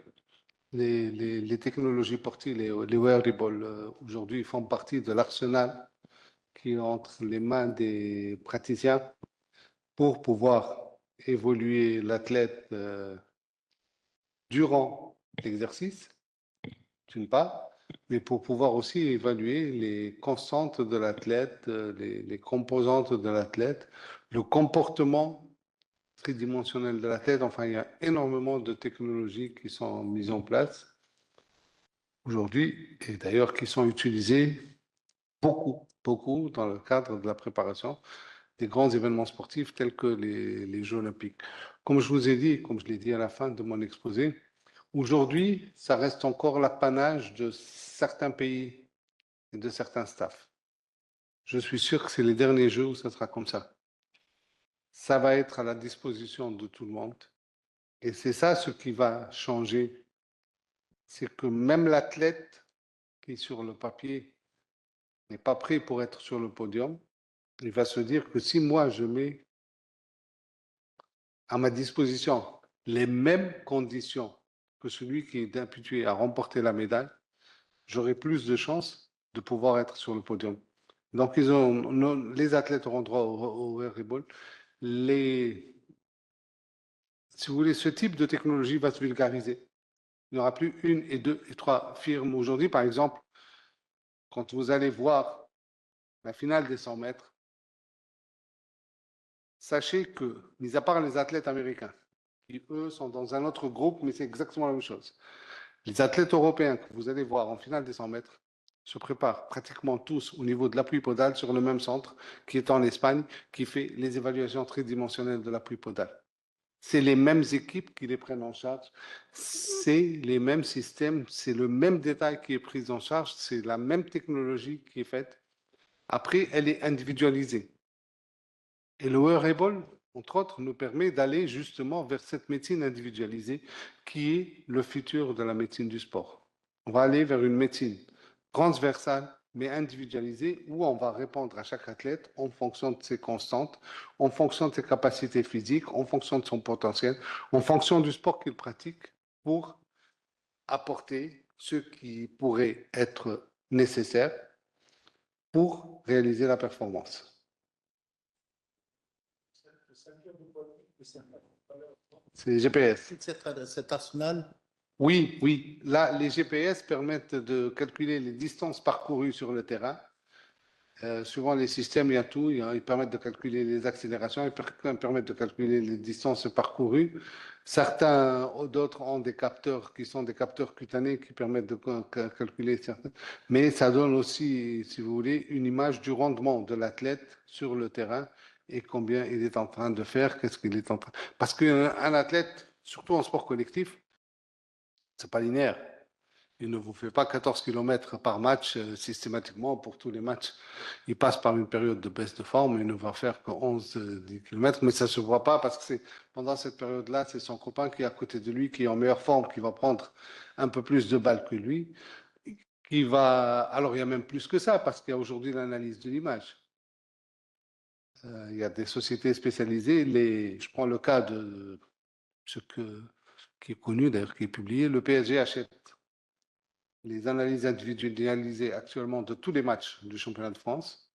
B: Les technologies portées, les wearables, aujourd'hui, font partie de l'arsenal qui est entre les mains des praticiens pour pouvoir évoluer l'athlète durant l'exercice, d'une part, mais pour pouvoir aussi évaluer les constantes de l'athlète, les composantes de l'athlète, le comportement tridimensionnel de l'athlète. Enfin, il y a énormément de technologies qui sont mises en place aujourd'hui et d'ailleurs qui sont utilisées beaucoup dans le cadre de la préparation des grands événements sportifs tels que les Jeux olympiques. Comme je vous ai dit, comme je l'ai dit à la fin de mon exposé, aujourd'hui, ça reste encore l'apanage de certains pays et de certains staffs. Je suis sûr que c'est les derniers Jeux où ça sera comme ça. Ça va être à la disposition de tout le monde. Et c'est ça ce qui va changer. C'est que même l'athlète qui, sur le papier, n'est pas prêt pour être sur le podium, il va se dire que si moi, je mets à ma disposition les mêmes conditions que celui qui est habitué à remporter la médaille, j'aurai plus de chances de pouvoir être sur le podium. Donc, les athlètes auront droit au wearable. Si vous voulez, ce type de technologie va se vulgariser. Il n'y aura plus une et deux et trois firmes. Aujourd'hui, par exemple, quand vous allez voir la finale des 100 mètres, sachez que, mis à part les athlètes américains, qui eux sont dans un autre groupe, mais c'est exactement la même chose. Les athlètes européens que vous allez voir en finale des 100 mètres se préparent pratiquement tous au niveau de l'appui podal sur le même centre qui est en Espagne, qui fait les évaluations tridimensionnelles de l'appui podal. C'est les mêmes équipes qui les prennent en charge, c'est les mêmes systèmes, c'est le même détail qui est pris en charge, c'est la même technologie qui est faite. Après, elle est individualisée. Et le wearable, entre autres, nous permet d'aller justement vers cette médecine individualisée qui est le futur de la médecine du sport. On va aller vers une médecine transversale, mais individualisée, où on va répondre à chaque athlète en fonction de ses constantes, en fonction de ses capacités physiques, en fonction de son potentiel, en fonction du sport qu'il pratique, pour apporter ce qui pourrait être nécessaire pour réaliser la performance. C'est les GPS.
D: Cet arsenal,
B: Oui. Là, les GPS permettent de calculer les distances parcourues sur le terrain. Suivant les systèmes, il y a tout. Ils permettent de calculer les accélérations, ils permettent de calculer les distances parcourues. Certains, d'autres ont des capteurs qui sont des capteurs cutanés qui permettent de calculer certains. Mais ça donne aussi, si vous voulez, une image du rendement de l'athlète sur le terrain et combien il est en train de faire, qu'est-ce qu'il est en train. Parce qu'un athlète, surtout en sport collectif, c'est pas linéaire. Il ne vous fait pas 14 km par match systématiquement pour tous les matchs. Il passe par une période de baisse de forme, il ne va faire que 11 km, mais ça ne se voit pas parce que c'est pendant cette période-là, c'est son copain qui est à côté de lui, qui est en meilleure forme, qui va prendre un peu plus de balles que lui. Alors, il y a même plus que ça parce qu'il y a aujourd'hui l'analyse de l'image. Il y a des sociétés spécialisées. Je prends le cas de qui est connu, d'ailleurs, qui est publié. Le PSG achète les analyses individualisées actuellement de tous les matchs du championnat de France.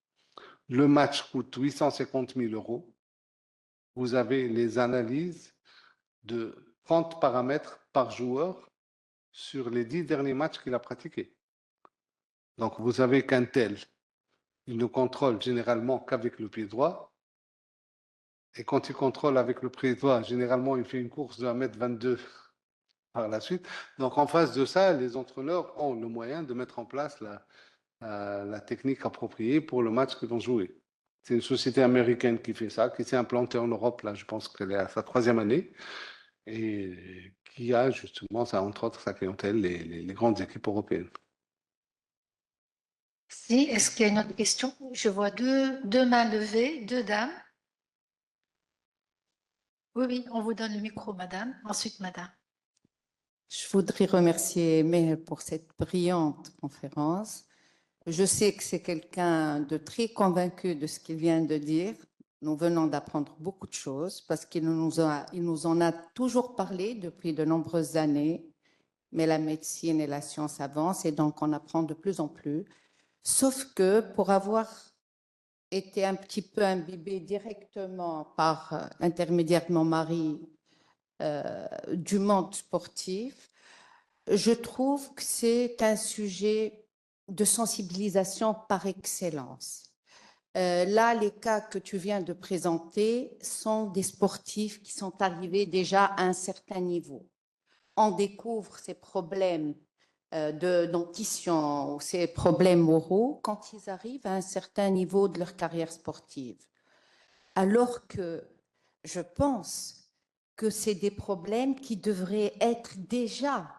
B: Le match coûte 850 000 €. Vous avez les analyses de 30 paramètres par joueur sur les 10 derniers matchs qu'il a pratiqués. Donc, vous savez qu'un tel, il ne contrôle généralement qu'avec le pied droit. Et quand il contrôle avec le pied droit, généralement, il fait une course de 1,22 m par la suite. Donc, en face de ça, les entraîneurs ont le moyen de mettre en place la technique appropriée pour le match qu'ils vont jouer. C'est une société américaine qui fait ça, qui s'est implantée en Europe, là, je pense qu'elle est à sa 3e année, et qui a justement, ça, entre autres, sa clientèle, les grandes équipes européennes.
A: Si, est-ce qu'il y a une autre question? Je vois deux mains levées, deux dames. Oui, oui, on vous donne le micro, madame. Ensuite, madame.
G: Je voudrais remercier Meher pour cette brillante conférence. Je sais que c'est quelqu'un de très convaincu de ce qu'il vient de dire. Nous venons d'apprendre beaucoup de choses parce qu'il il nous en a toujours parlé depuis de nombreuses années. Mais la médecine et la science avancent et donc on apprend de plus en plus. Sauf que pour avoir été un petit peu imbibé directement par l'intermédiaire de mon mari du monde sportif, je trouve que c'est un sujet de sensibilisation par excellence. Là, les cas que tu viens de présenter sont des sportifs qui sont arrivés déjà à un certain niveau. On découvre ces problèmes de dentition ou ces problèmes moraux quand ils arrivent à un certain niveau de leur carrière sportive. Alors que je pense que c'est des problèmes qui devraient être déjà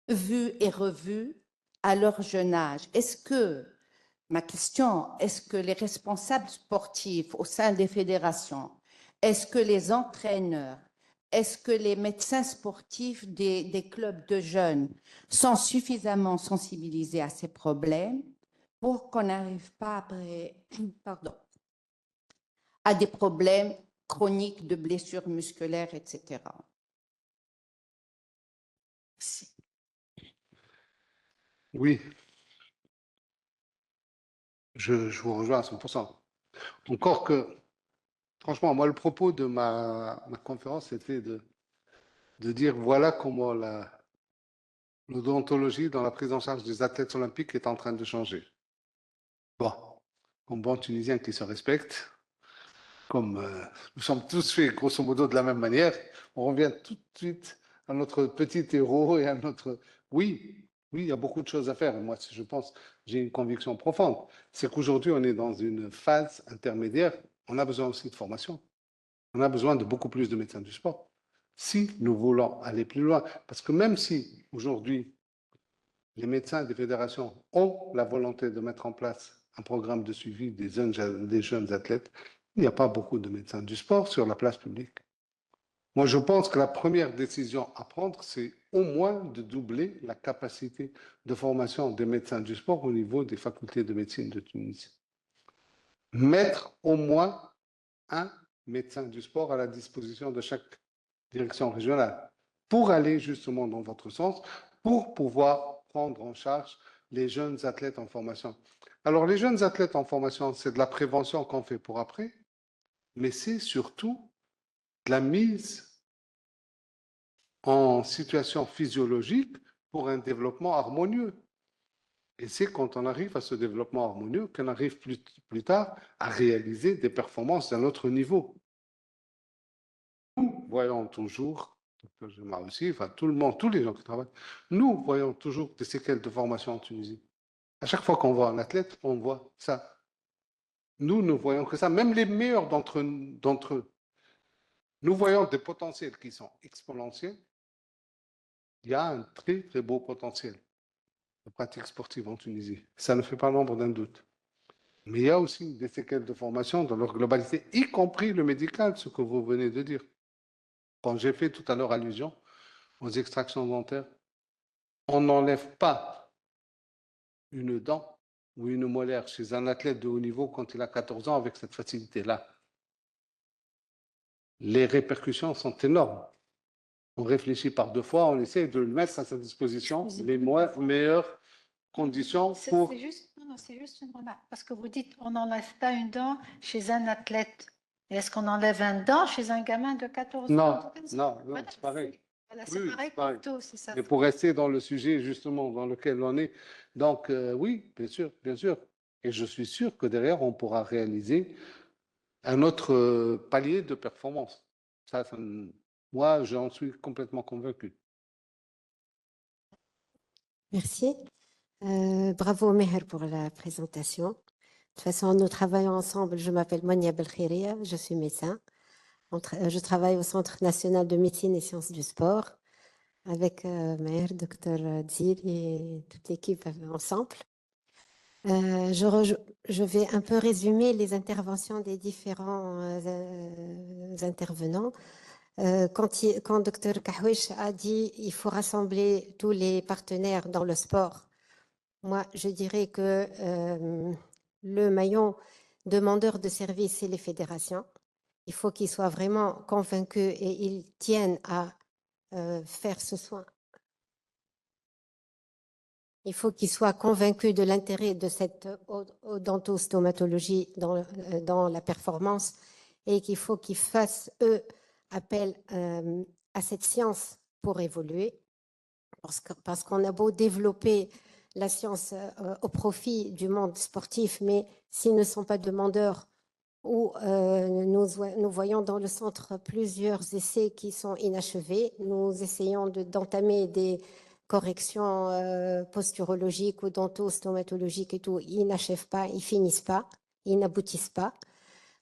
G: vus et revus à leur jeune âge. Ma question, est-ce que les responsables sportifs au sein des fédérations, est-ce que les entraîneurs, est-ce que les médecins sportifs des clubs de jeunes sont suffisamment sensibilisés à ces problèmes pour qu'on n'arrive pas après, à des problèmes chroniques de blessures musculaires, etc.
A: Merci.
B: Oui, je vous rejoins à 100%. Encore que, franchement, moi, le propos de ma conférence, c'était de dire voilà comment l'odontologie dans la prise en charge des athlètes olympiques est en train de changer. Bon, comme bon Tunisien qui se respecte, comme nous sommes tous faits grosso modo de la même manière, on revient tout de suite à notre petit héros et à notre... Oui, oui, il y a beaucoup de choses à faire. Moi, je pense, j'ai une conviction profonde. C'est qu'aujourd'hui, on est dans une phase intermédiaire. On a besoin aussi de formation. On a besoin de beaucoup plus de médecins du sport. Si nous voulons aller plus loin, parce que même si aujourd'hui, les médecins des fédérations ont la volonté de mettre en place un programme de suivi des jeunes athlètes, il n'y a pas beaucoup de médecins du sport sur la place publique. Moi, je pense que la première décision à prendre, c'est au moins de doubler la capacité de formation des médecins du sport au niveau des facultés de médecine de Tunisie. Mettre au moins un médecin du sport à la disposition de chaque direction régionale pour aller justement dans votre sens, pour pouvoir prendre en charge les jeunes athlètes en formation. Alors, les jeunes athlètes en formation, c'est de la prévention qu'on fait pour après, mais c'est surtout de la mise en situation physiologique pour un développement harmonieux. Et c'est quand on arrive à ce développement harmonieux qu'on arrive plus tard à réaliser des performances d'un autre niveau. Nous voyons toujours, moi aussi, enfin tout le monde, tous les gens qui travaillent, nous voyons toujours des séquelles de formation en Tunisie. À chaque fois qu'on voit un athlète, on voit ça. Nous ne voyons que ça. Même les meilleurs d'entre eux, nous voyons des potentiels qui sont exponentiels. Il y a un très, très beau potentiel de pratique sportive en Tunisie. Ça ne fait pas l'ombre d'un doute. Mais il y a aussi des séquelles de formation dans leur globalité, y compris le médical, ce que vous venez de dire. Quand j'ai fait tout à l'heure allusion aux extractions dentaires, on n'enlève pas une dent ou une molaire chez un athlète de haut niveau quand il a 14 ans avec cette facilité-là. Les répercussions sont énormes. On réfléchit par deux fois, on essaie de le mettre à sa disposition les meilleures conditions pour...
A: C'est juste une remarque, parce que vous dites on n'enlève pas une dent chez un athlète. Est-ce qu'on enlève un dent chez un gamin de 14 ans?
B: Non, c'est pareil.
A: Voilà, c'est pareil pour tout, c'est ça.
B: Mais pour rester dans le sujet justement dans lequel on est, donc oui, bien sûr, bien sûr. Et je suis sûr que derrière, on pourra réaliser un autre palier de performance. Moi, j'en suis complètement convaincu.
H: Merci. Bravo Meher pour la présentation. De toute façon, nous travaillons ensemble. Je m'appelle Monia Belkhiria, je suis médecin. Je travaille au Centre national de médecine et sciences du sport avec Meher, docteur Dzir et toute l'équipe ensemble. Je vais un peu résumer les interventions des différents intervenants. Quand Dr Kahwish a dit il faut rassembler tous les partenaires dans le sport, moi je dirais que le maillon demandeur de services, c'est les fédérations. Il faut qu'ils soient vraiment convaincus et ils tiennent à faire ce soin. Il faut qu'ils soient convaincus de l'intérêt de cette odontostomatologie dans la performance et qu'il faut qu'ils fassent, eux, appel à cette science pour évoluer. Parce qu'on a beau développer la science au profit du monde sportif, mais s'ils ne sont pas demandeurs ou nous voyons dans le centre plusieurs essais qui sont inachevés, nous essayons d'entamer des corrections posturologiques ou dentostomatologiques et tout, ils n'achèvent pas, ils finissent pas, ils n'aboutissent pas.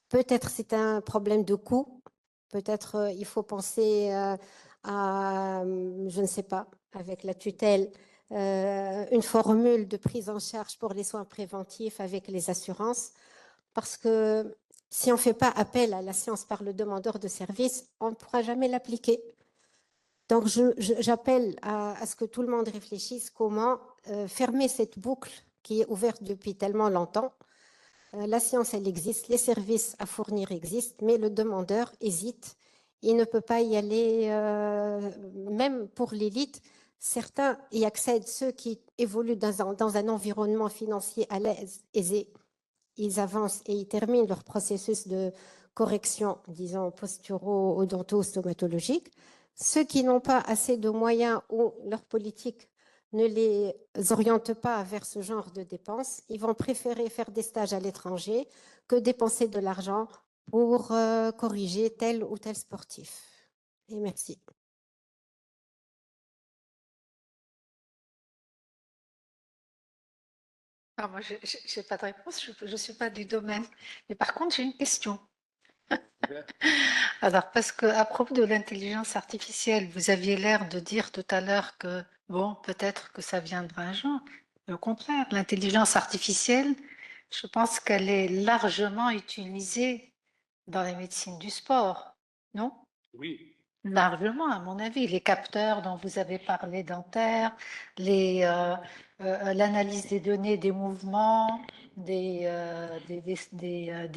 H: Peut-être c'est un problème de coût, peut-être il faut penser à, je ne sais pas, avec la tutelle, une formule de prise en charge pour les soins préventifs avec les assurances, parce que si on ne fait pas appel à la science par le demandeur de service, on ne pourra jamais l'appliquer. Donc, j'appelle à ce que tout le monde réfléchisse comment fermer cette boucle qui est ouverte depuis tellement longtemps. La science, elle existe, les services à fournir existent, mais le demandeur hésite. Il ne peut pas y aller, même pour l'élite. Certains y accèdent, ceux qui évoluent dans un environnement financier à l'aise, aisé. Ils avancent et ils terminent leur processus de correction, disons, posturo-odonto-stomatologique. Ceux qui n'ont pas assez de moyens ou leur politique ne les oriente pas vers ce genre de dépenses, ils vont préférer faire des stages à l'étranger que dépenser de l'argent pour corriger tel ou tel sportif. Et merci.
A: Ah, moi, je n'ai pas de réponse, je ne suis pas du domaine. Mais par contre, j'ai une question. Alors, parce qu'à propos de l'intelligence artificielle, vous aviez l'air de dire tout à l'heure que, bon, peut-être que ça viendra un jour. Mais au contraire, l'intelligence artificielle, je pense qu'elle est largement utilisée dans la médecine du sport, non?
B: Oui.
A: Largement, à mon avis. Les capteurs dont vous avez parlé dentaires, l'analyse des données des mouvements, des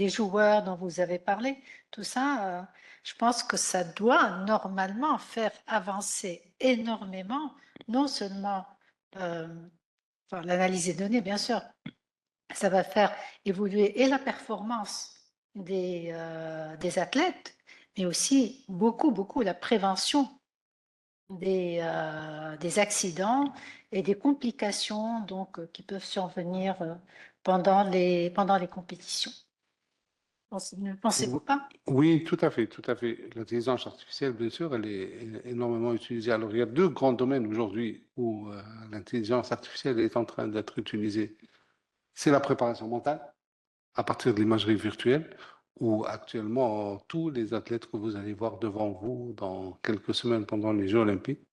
A: joueurs dont vous avez parlé, tout ça, je pense que ça doit normalement faire avancer énormément, non seulement l'analyse des données, bien sûr, ça va faire évoluer et la performance des athlètes, mais aussi beaucoup la prévention des accidents et des complications donc, qui peuvent survenir pendant les compétitions. Ne pensez-vous pas?
B: Oui, tout à fait, tout à fait. L'intelligence artificielle, bien sûr, elle est énormément utilisée. Alors, il y a deux grands domaines aujourd'hui où l'intelligence artificielle est en train d'être utilisée. C'est la préparation mentale, à partir de l'imagerie virtuelle, où actuellement, tous les athlètes que vous allez voir devant vous dans quelques semaines pendant les Jeux olympiques,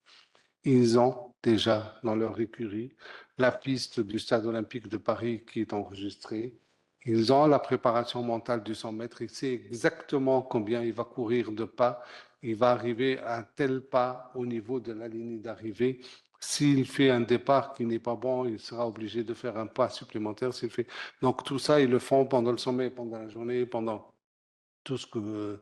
B: ils ont déjà dans leur écurie la piste du stade olympique de Paris qui est enregistrée. Ils ont la préparation mentale du 100 mètres. Il sait exactement combien il va courir de pas. Il va arriver à tel pas au niveau de la ligne d'arrivée. S'il fait un départ qui n'est pas bon, il sera obligé de faire un pas supplémentaire. S'il fait... Donc tout ça, ils le font pendant le sommet, pendant la journée, pendant tout ce que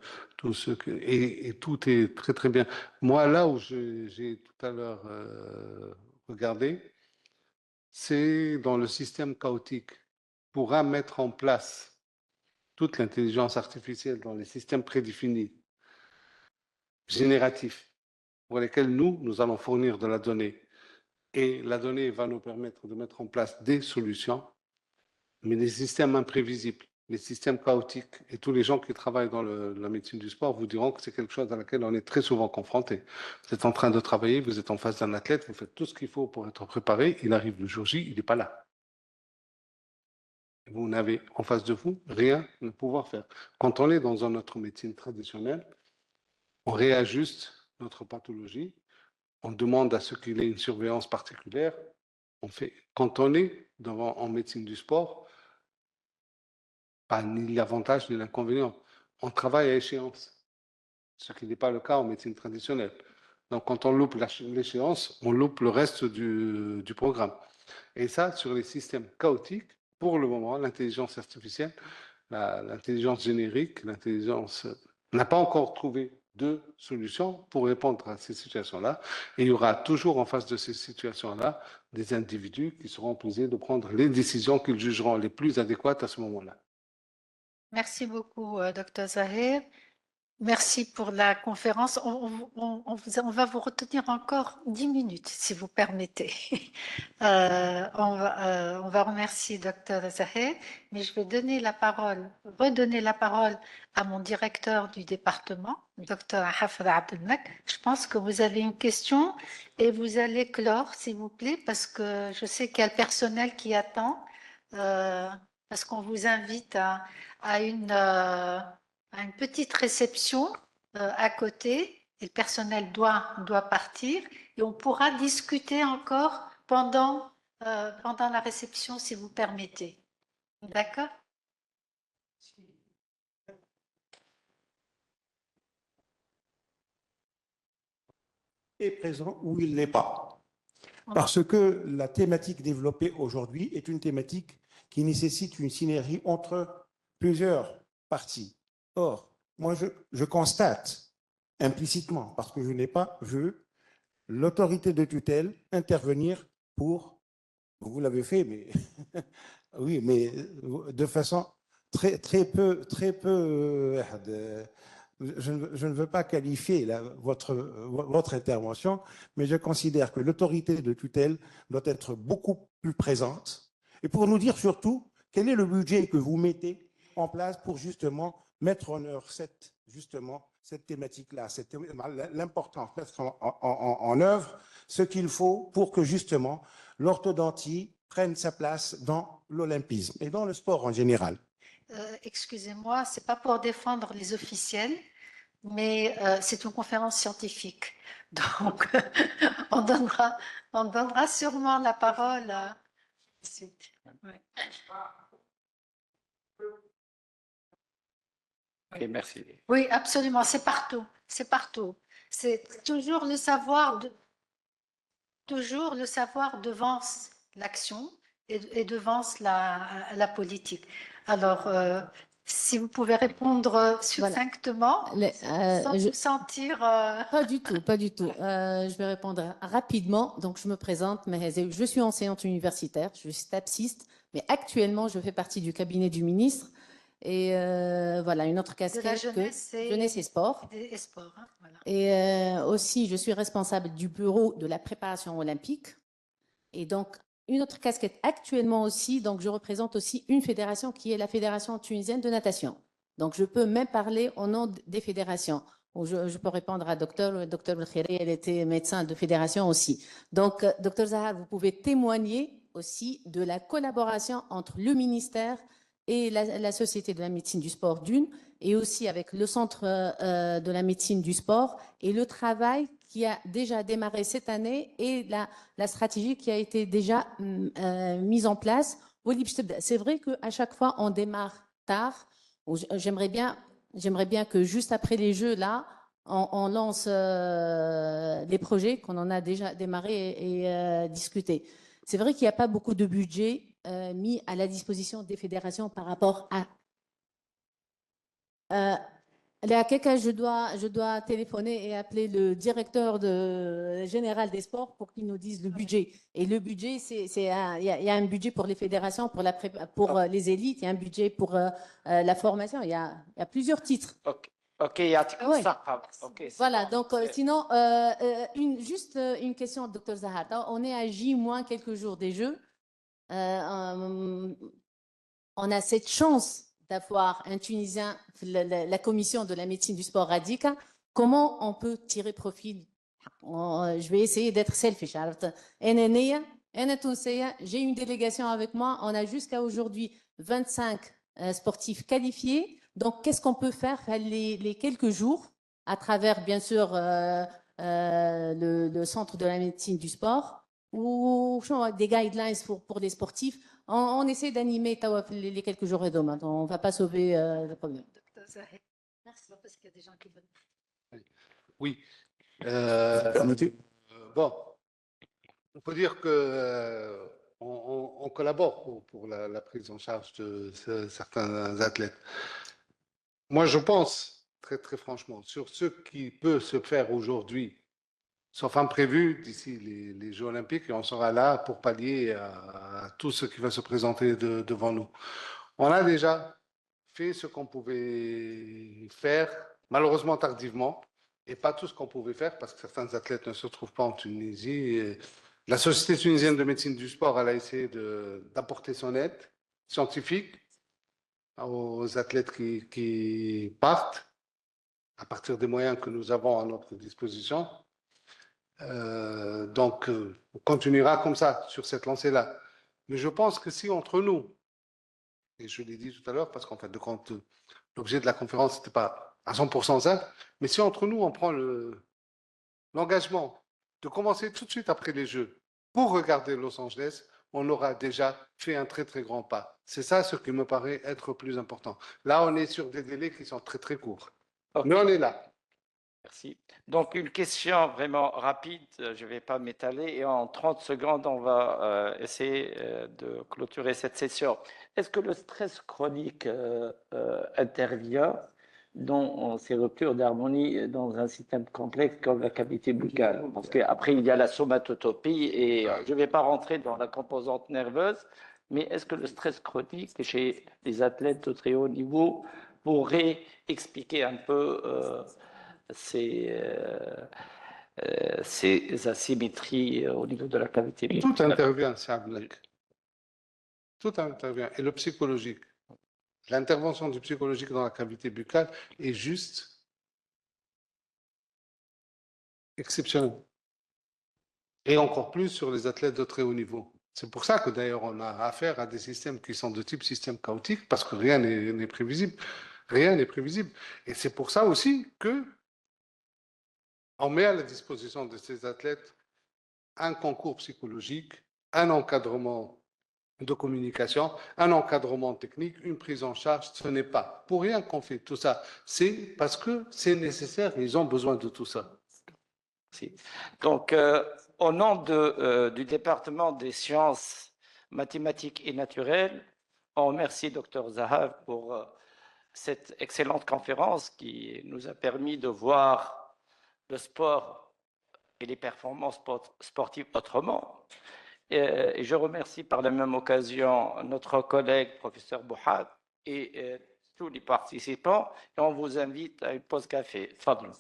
B: et tout est très très bien. Moi, là où j'ai tout à l'heure regardé, c'est dans le système chaotique. Pourra mettre en place toute l'intelligence artificielle dans les systèmes prédéfinis, génératifs, pour lesquels nous allons fournir de la donnée. Et la donnée va nous permettre de mettre en place des solutions, mais des systèmes imprévisibles, les systèmes chaotiques. Et tous les gens qui travaillent dans la médecine du sport vous diront que c'est quelque chose à laquelle on est très souvent confronté. Vous êtes en train de travailler, vous êtes en face d'un athlète, vous faites tout ce qu'il faut pour être préparé, il arrive le jour J, il n'est pas là. Vous n'avez en face de vous rien à pouvoir faire. Quand on est dans notre médecine traditionnelle, on réajuste notre pathologie, on demande à ce qu'il ait une surveillance particulière. On fait, quand on est en médecine du sport, pas ni l'avantage ni l'inconvénient. On travaille à échéance. ce qui n'est pas le cas en médecine traditionnelle. Donc, quand on loupe l'échéance, on loupe le reste du programme. Et ça, sur les systèmes chaotiques, pour le moment, l'intelligence artificielle, l'intelligence générique, l'intelligence n'a pas encore trouvé de solution pour répondre à ces situations-là. Et il y aura toujours en face de ces situations-là des individus qui seront posés de prendre les décisions qu'ils jugeront les plus adéquates à ce moment-là.
A: Merci beaucoup, Dr Zahir. Merci pour la conférence. On va vous retenir encore 10 minutes, si vous permettez. On va remercier Dr Zahir, mais je vais redonner la parole à mon directeur du département, Dr Hafez Abdelmak. Je pense que vous avez une question et vous allez clore, s'il vous plaît, parce que je sais qu'il y a le personnel qui attend, parce qu'on vous invite à une petite réception à côté, et le personnel doit partir, et on pourra discuter encore pendant la réception, si vous permettez. D'accord?
I: Est présent ou il n'est pas. Parce que la thématique développée aujourd'hui est une thématique qui nécessite une synergie entre plusieurs parties. Or, moi, je constate implicitement, parce que je n'ai pas vu l'autorité de tutelle intervenir pour, vous l'avez fait, mais oui, mais de façon très peu, je ne veux pas qualifier votre intervention, mais je considère que l'autorité de tutelle doit être beaucoup plus présente. Et pour nous dire surtout quel est le budget que vous mettez en place pour justement mettre en œuvre cette thématique-là, l'importance de mettre en œuvre ce qu'il faut pour que justement l'orthodontie prenne sa place dans l'olympisme et dans le sport en général.
A: Excusez-moi, ce n'est pas pour défendre les officiels, mais c'est une conférence scientifique. Donc, on donnera sûrement la parole ensuite. Ouais.
C: Oui, merci.
A: Oui, absolument, c'est partout. C'est partout. C'est toujours le savoir devance l'action et devance la politique. Alors, si vous pouvez répondre succinctement, sans vous sentir...
J: Pas du tout, pas du tout. Je vais répondre rapidement. Donc, je me présente, je suis enseignante universitaire, je suis stapsiste, mais actuellement, je fais partie du cabinet du ministre. Et voilà, une autre casquette jeunesse et sport.
A: Et sport, hein, voilà.
J: Et aussi, je suis responsable du bureau de la préparation olympique. Et donc, une autre casquette actuellement aussi, donc je représente aussi une fédération qui est la Fédération tunisienne de natation. Donc, je peux même parler au nom des fédérations. Je peux répondre à Dr Belkhiri, elle était médecin de fédération aussi. Donc, Dr Zahar, vous pouvez témoigner aussi de la collaboration entre le ministère et la Société de la médecine du sport d'une, et aussi avec le Centre de la médecine du sport, et le travail qui a déjà démarré cette année et la stratégie qui a été déjà mise en place. C'est vrai qu'à chaque fois, on démarre tard. J'aimerais bien que juste après les Jeux, là, on lance les projets qu'on en a déjà démarré et discuté. C'est vrai qu'il n'y a pas beaucoup de budget mis à la disposition des fédérations par rapport à... à quelqu'un, je dois téléphoner et appeler le directeur général des sports pour qu'il nous dise le budget. Et le budget, il y a un budget pour les fédérations, pour les élites, il y a un budget pour la formation, il y a plusieurs titres.
C: Ok, il y a
J: Ouais.
C: ça. Okay,
J: voilà,
C: bon.
J: donc sinon, juste une question, Dr Zahar. On est à J- quelques jours des Jeux. On a cette chance d'avoir un Tunisien, la commission de la médecine du sport Radika. Comment on peut tirer profit? Je vais essayer d'être selfish. J'ai une délégation avec moi. On a jusqu'à aujourd'hui 25 sportifs qualifiés. Donc, qu'est-ce qu'on peut faire les quelques jours à travers, bien sûr, le centre de la médecine du sport ou des guidelines pour les sportifs? On essaie d'animer les quelques jours et demain. On ne va pas sauver le problème.
A: Merci, parce qu'il y a des gens qui veulent.
B: Oui. Bon, on peut dire que on collabore pour la prise en charge de certains athlètes. Moi, je pense, très, très franchement, sur ce qui peut se faire aujourd'hui, sauf imprévu d'ici les Jeux Olympiques, et on sera là pour pallier à tout ce qui va se présenter devant nous. On a déjà fait ce qu'on pouvait faire, malheureusement tardivement, et pas tout ce qu'on pouvait faire parce que certains athlètes ne se trouvent pas en Tunisie. Et la Société tunisienne de médecine du sport, elle a essayé d'apporter son aide scientifique aux athlètes qui partent à partir des moyens que nous avons à notre disposition. Donc, on continuera comme ça, sur cette lancée-là. Mais je pense que si entre nous, et je l'ai dit tout à l'heure, parce qu'en fait, de compte, l'objet de la conférence, n'était pas à 100% ça, mais si entre nous, on prend l'engagement de commencer tout de suite après les Jeux pour regarder Los Angeles, on aura déjà fait un très, très grand pas. C'est ça ce qui me paraît être plus important. Là, on est sur des délais qui sont très, très courts.
C: Ok.
B: Mais on est là.
C: Merci. Donc, une question vraiment rapide, je ne vais pas m'étaler, et en 30 secondes, on va essayer de clôturer cette session. Est-ce que le stress chronique intervient dans ces ruptures d'harmonie dans un système complexe comme la cavité buccale? Parce qu'après, il y a la somatotopie, et je ne vais pas rentrer dans la composante nerveuse, mais est-ce que le stress chronique chez les athlètes de très haut niveau pourrait expliquer un peu ces asymétries au niveau de la cavité buccale?
B: Tout intervient, c'est Abdelak. Tout intervient. Et le psychologique. L'intervention du psychologique dans la cavité buccale est juste exceptionnelle. Et encore plus sur les athlètes de très haut niveau. C'est pour ça que d'ailleurs on a affaire à des systèmes qui sont de type système chaotique, parce que rien n'est prévisible. Rien n'est prévisible. Et c'est pour ça aussi que on met à la disposition de ces athlètes un concours psychologique, un encadrement de communication, un encadrement technique, une prise en charge. Ce n'est pas pour rien qu'on fait tout ça. C'est parce que c'est nécessaire et ils ont besoin de tout ça.
C: Merci. Donc, au nom du département des sciences mathématiques et naturelles, on remercie Dr Zahar pour cette excellente conférence qui nous a permis de voir le sport et les performances sportives autrement. Et je remercie par la même occasion notre collègue professeur Bouhad et tous les participants. Et on vous invite à une pause café. Fadlan.